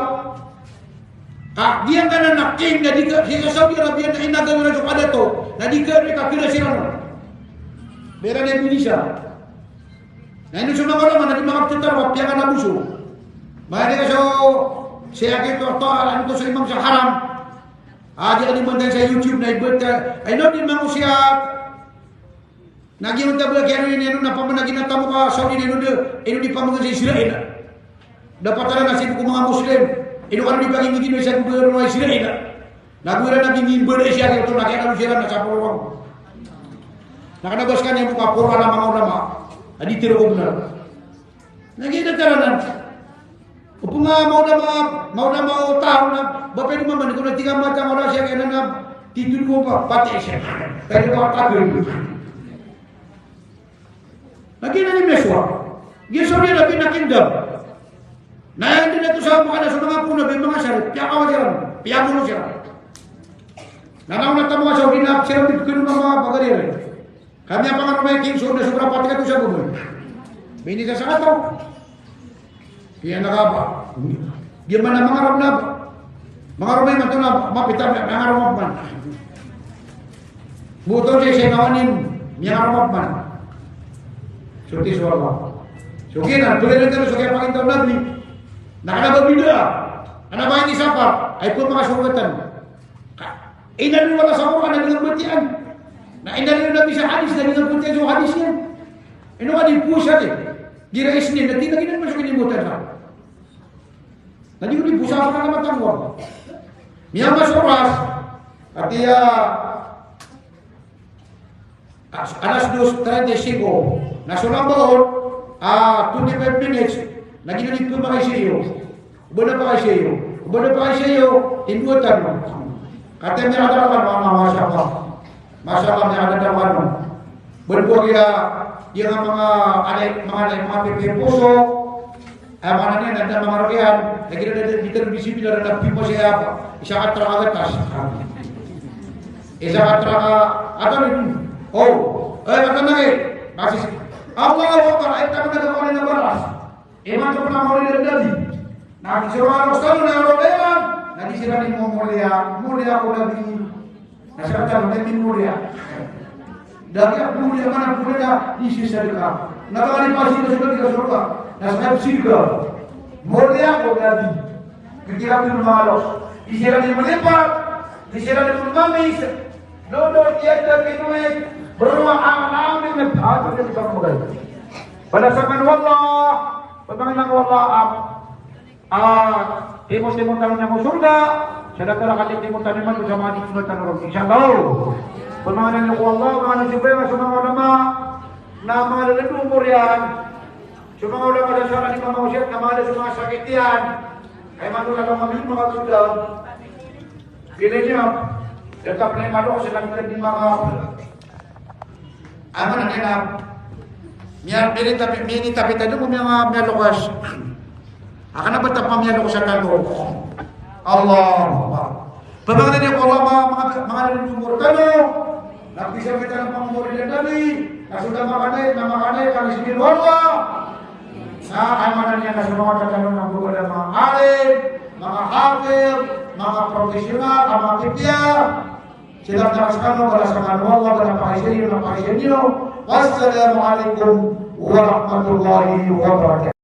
Dia kana nak king na di kanay Saudi Arabia na inagawa na so kada to. Na di kanay kakila sila no. Bera na Indonesia. Na ino so mga orang na di mga ptitar wap yang na buso. Mahal ka so siya kito to ano to sa imam sa haram. Dia di mandang sa YouTube na ibadah. Ay no din manusia. Nagi unta ba kaya ni na pamanagi na tamo ka Saudi ni ino di pamangan sa Israel. Dapat tala nasib ko mga Muslim. Ino kan di pagingin sa gobyerno ng Israel. Nagura na gingimbo na siya kito nakita sila na sa pulong. Nakanabaskan yung mga pura ng mga ulama. Adi tiro ko benar. Nagita taranan. Upo nga mau tahu na bapak ni mama ni kuna 3 macam orang siya kaya na tidur ko pa pati siya. Kaya ko takir. Lagi na ni meswa. Dia sorry na pinakindam. Na hindi na to sa mga sa mga puno ng mga sarit. Piya ka siya. Piya mo siya. Nanaw na tamo sa urina sila dito ng mga bagay. Kami ang pangarap king so na sobra pati ka to sa gubo. Bini sa ato. Kaya nakaba. Gimana mangarap na? Mangarap may manto na mapitar na mangarap man. Buto siya nawanin mangarap man. Suti suara. So kaya tuloy na tayo sa kaya pakita nabi. Nak ada berbeda. Anak bayi siapa? Aku mga surgatan. Ina ni wala sa Quran dengan betian. Na ina ni Nabi sa hadis dengan betian so hadisnya. Ino ka di pusat eh. Di raisnin nanti lagi nan masuk ni mutan lah. Nanti ko di pusat ka naman tangwa. Miya masuras. Artinya alas 2:35 nasulang baon 25 minutes naginulit ko mga isiyo ubod pa isiyo indutan mo kata may adarakan mga masyarakat may adarakan mo berbuat dia mga pipipuso mga niya nanda mga rakyat naginulit dito bisip nila na pipo siya isa katrakatas isa katrakatas kata lagi masih Allah Akbar ayat kami kata na baras iman to na mo ni dali na kisira ko sa na rodean na kisira ni mo mulia ko dali na sa ta ni mulia dali aku mulia mana mulia di sisa ka na kali pasi ko sa ka surga na sa sirga mulia ko dali kira ni malos kisira ni melipat kisira ni mamis dodo tiada kinue beruang amal dengan hati yang kita mulai. Pada zaman wallah, pemanggilan wallah timur tanah yang surga, sedekah kali timur tanah man bersama di sunat tanah insyaallah. Pemanggilan wallah mana sebenarnya semua ulama nama dan umurian. Semua ulama ada syarah di manusia, nama ada semua sakitian. Aiman ulama kami maka sudah pilihnya tetap malu sedang di maka aman na miya bini tapi tadi mo miya lukas akan na betap miya lukas sa tanong Allah pabagdan niya ko Allah mga lumur tanong nagpisa kita ng pangumuri ng dali nasudah makanay kalisipin Allah aman niya na sa mga tatanong ng buwan ng mga alim mga hafir mga profesional mga kipya sila teruskan kepada sama Allah dan Pak Wassalamualaikum warahmatullahi wabarakatuh.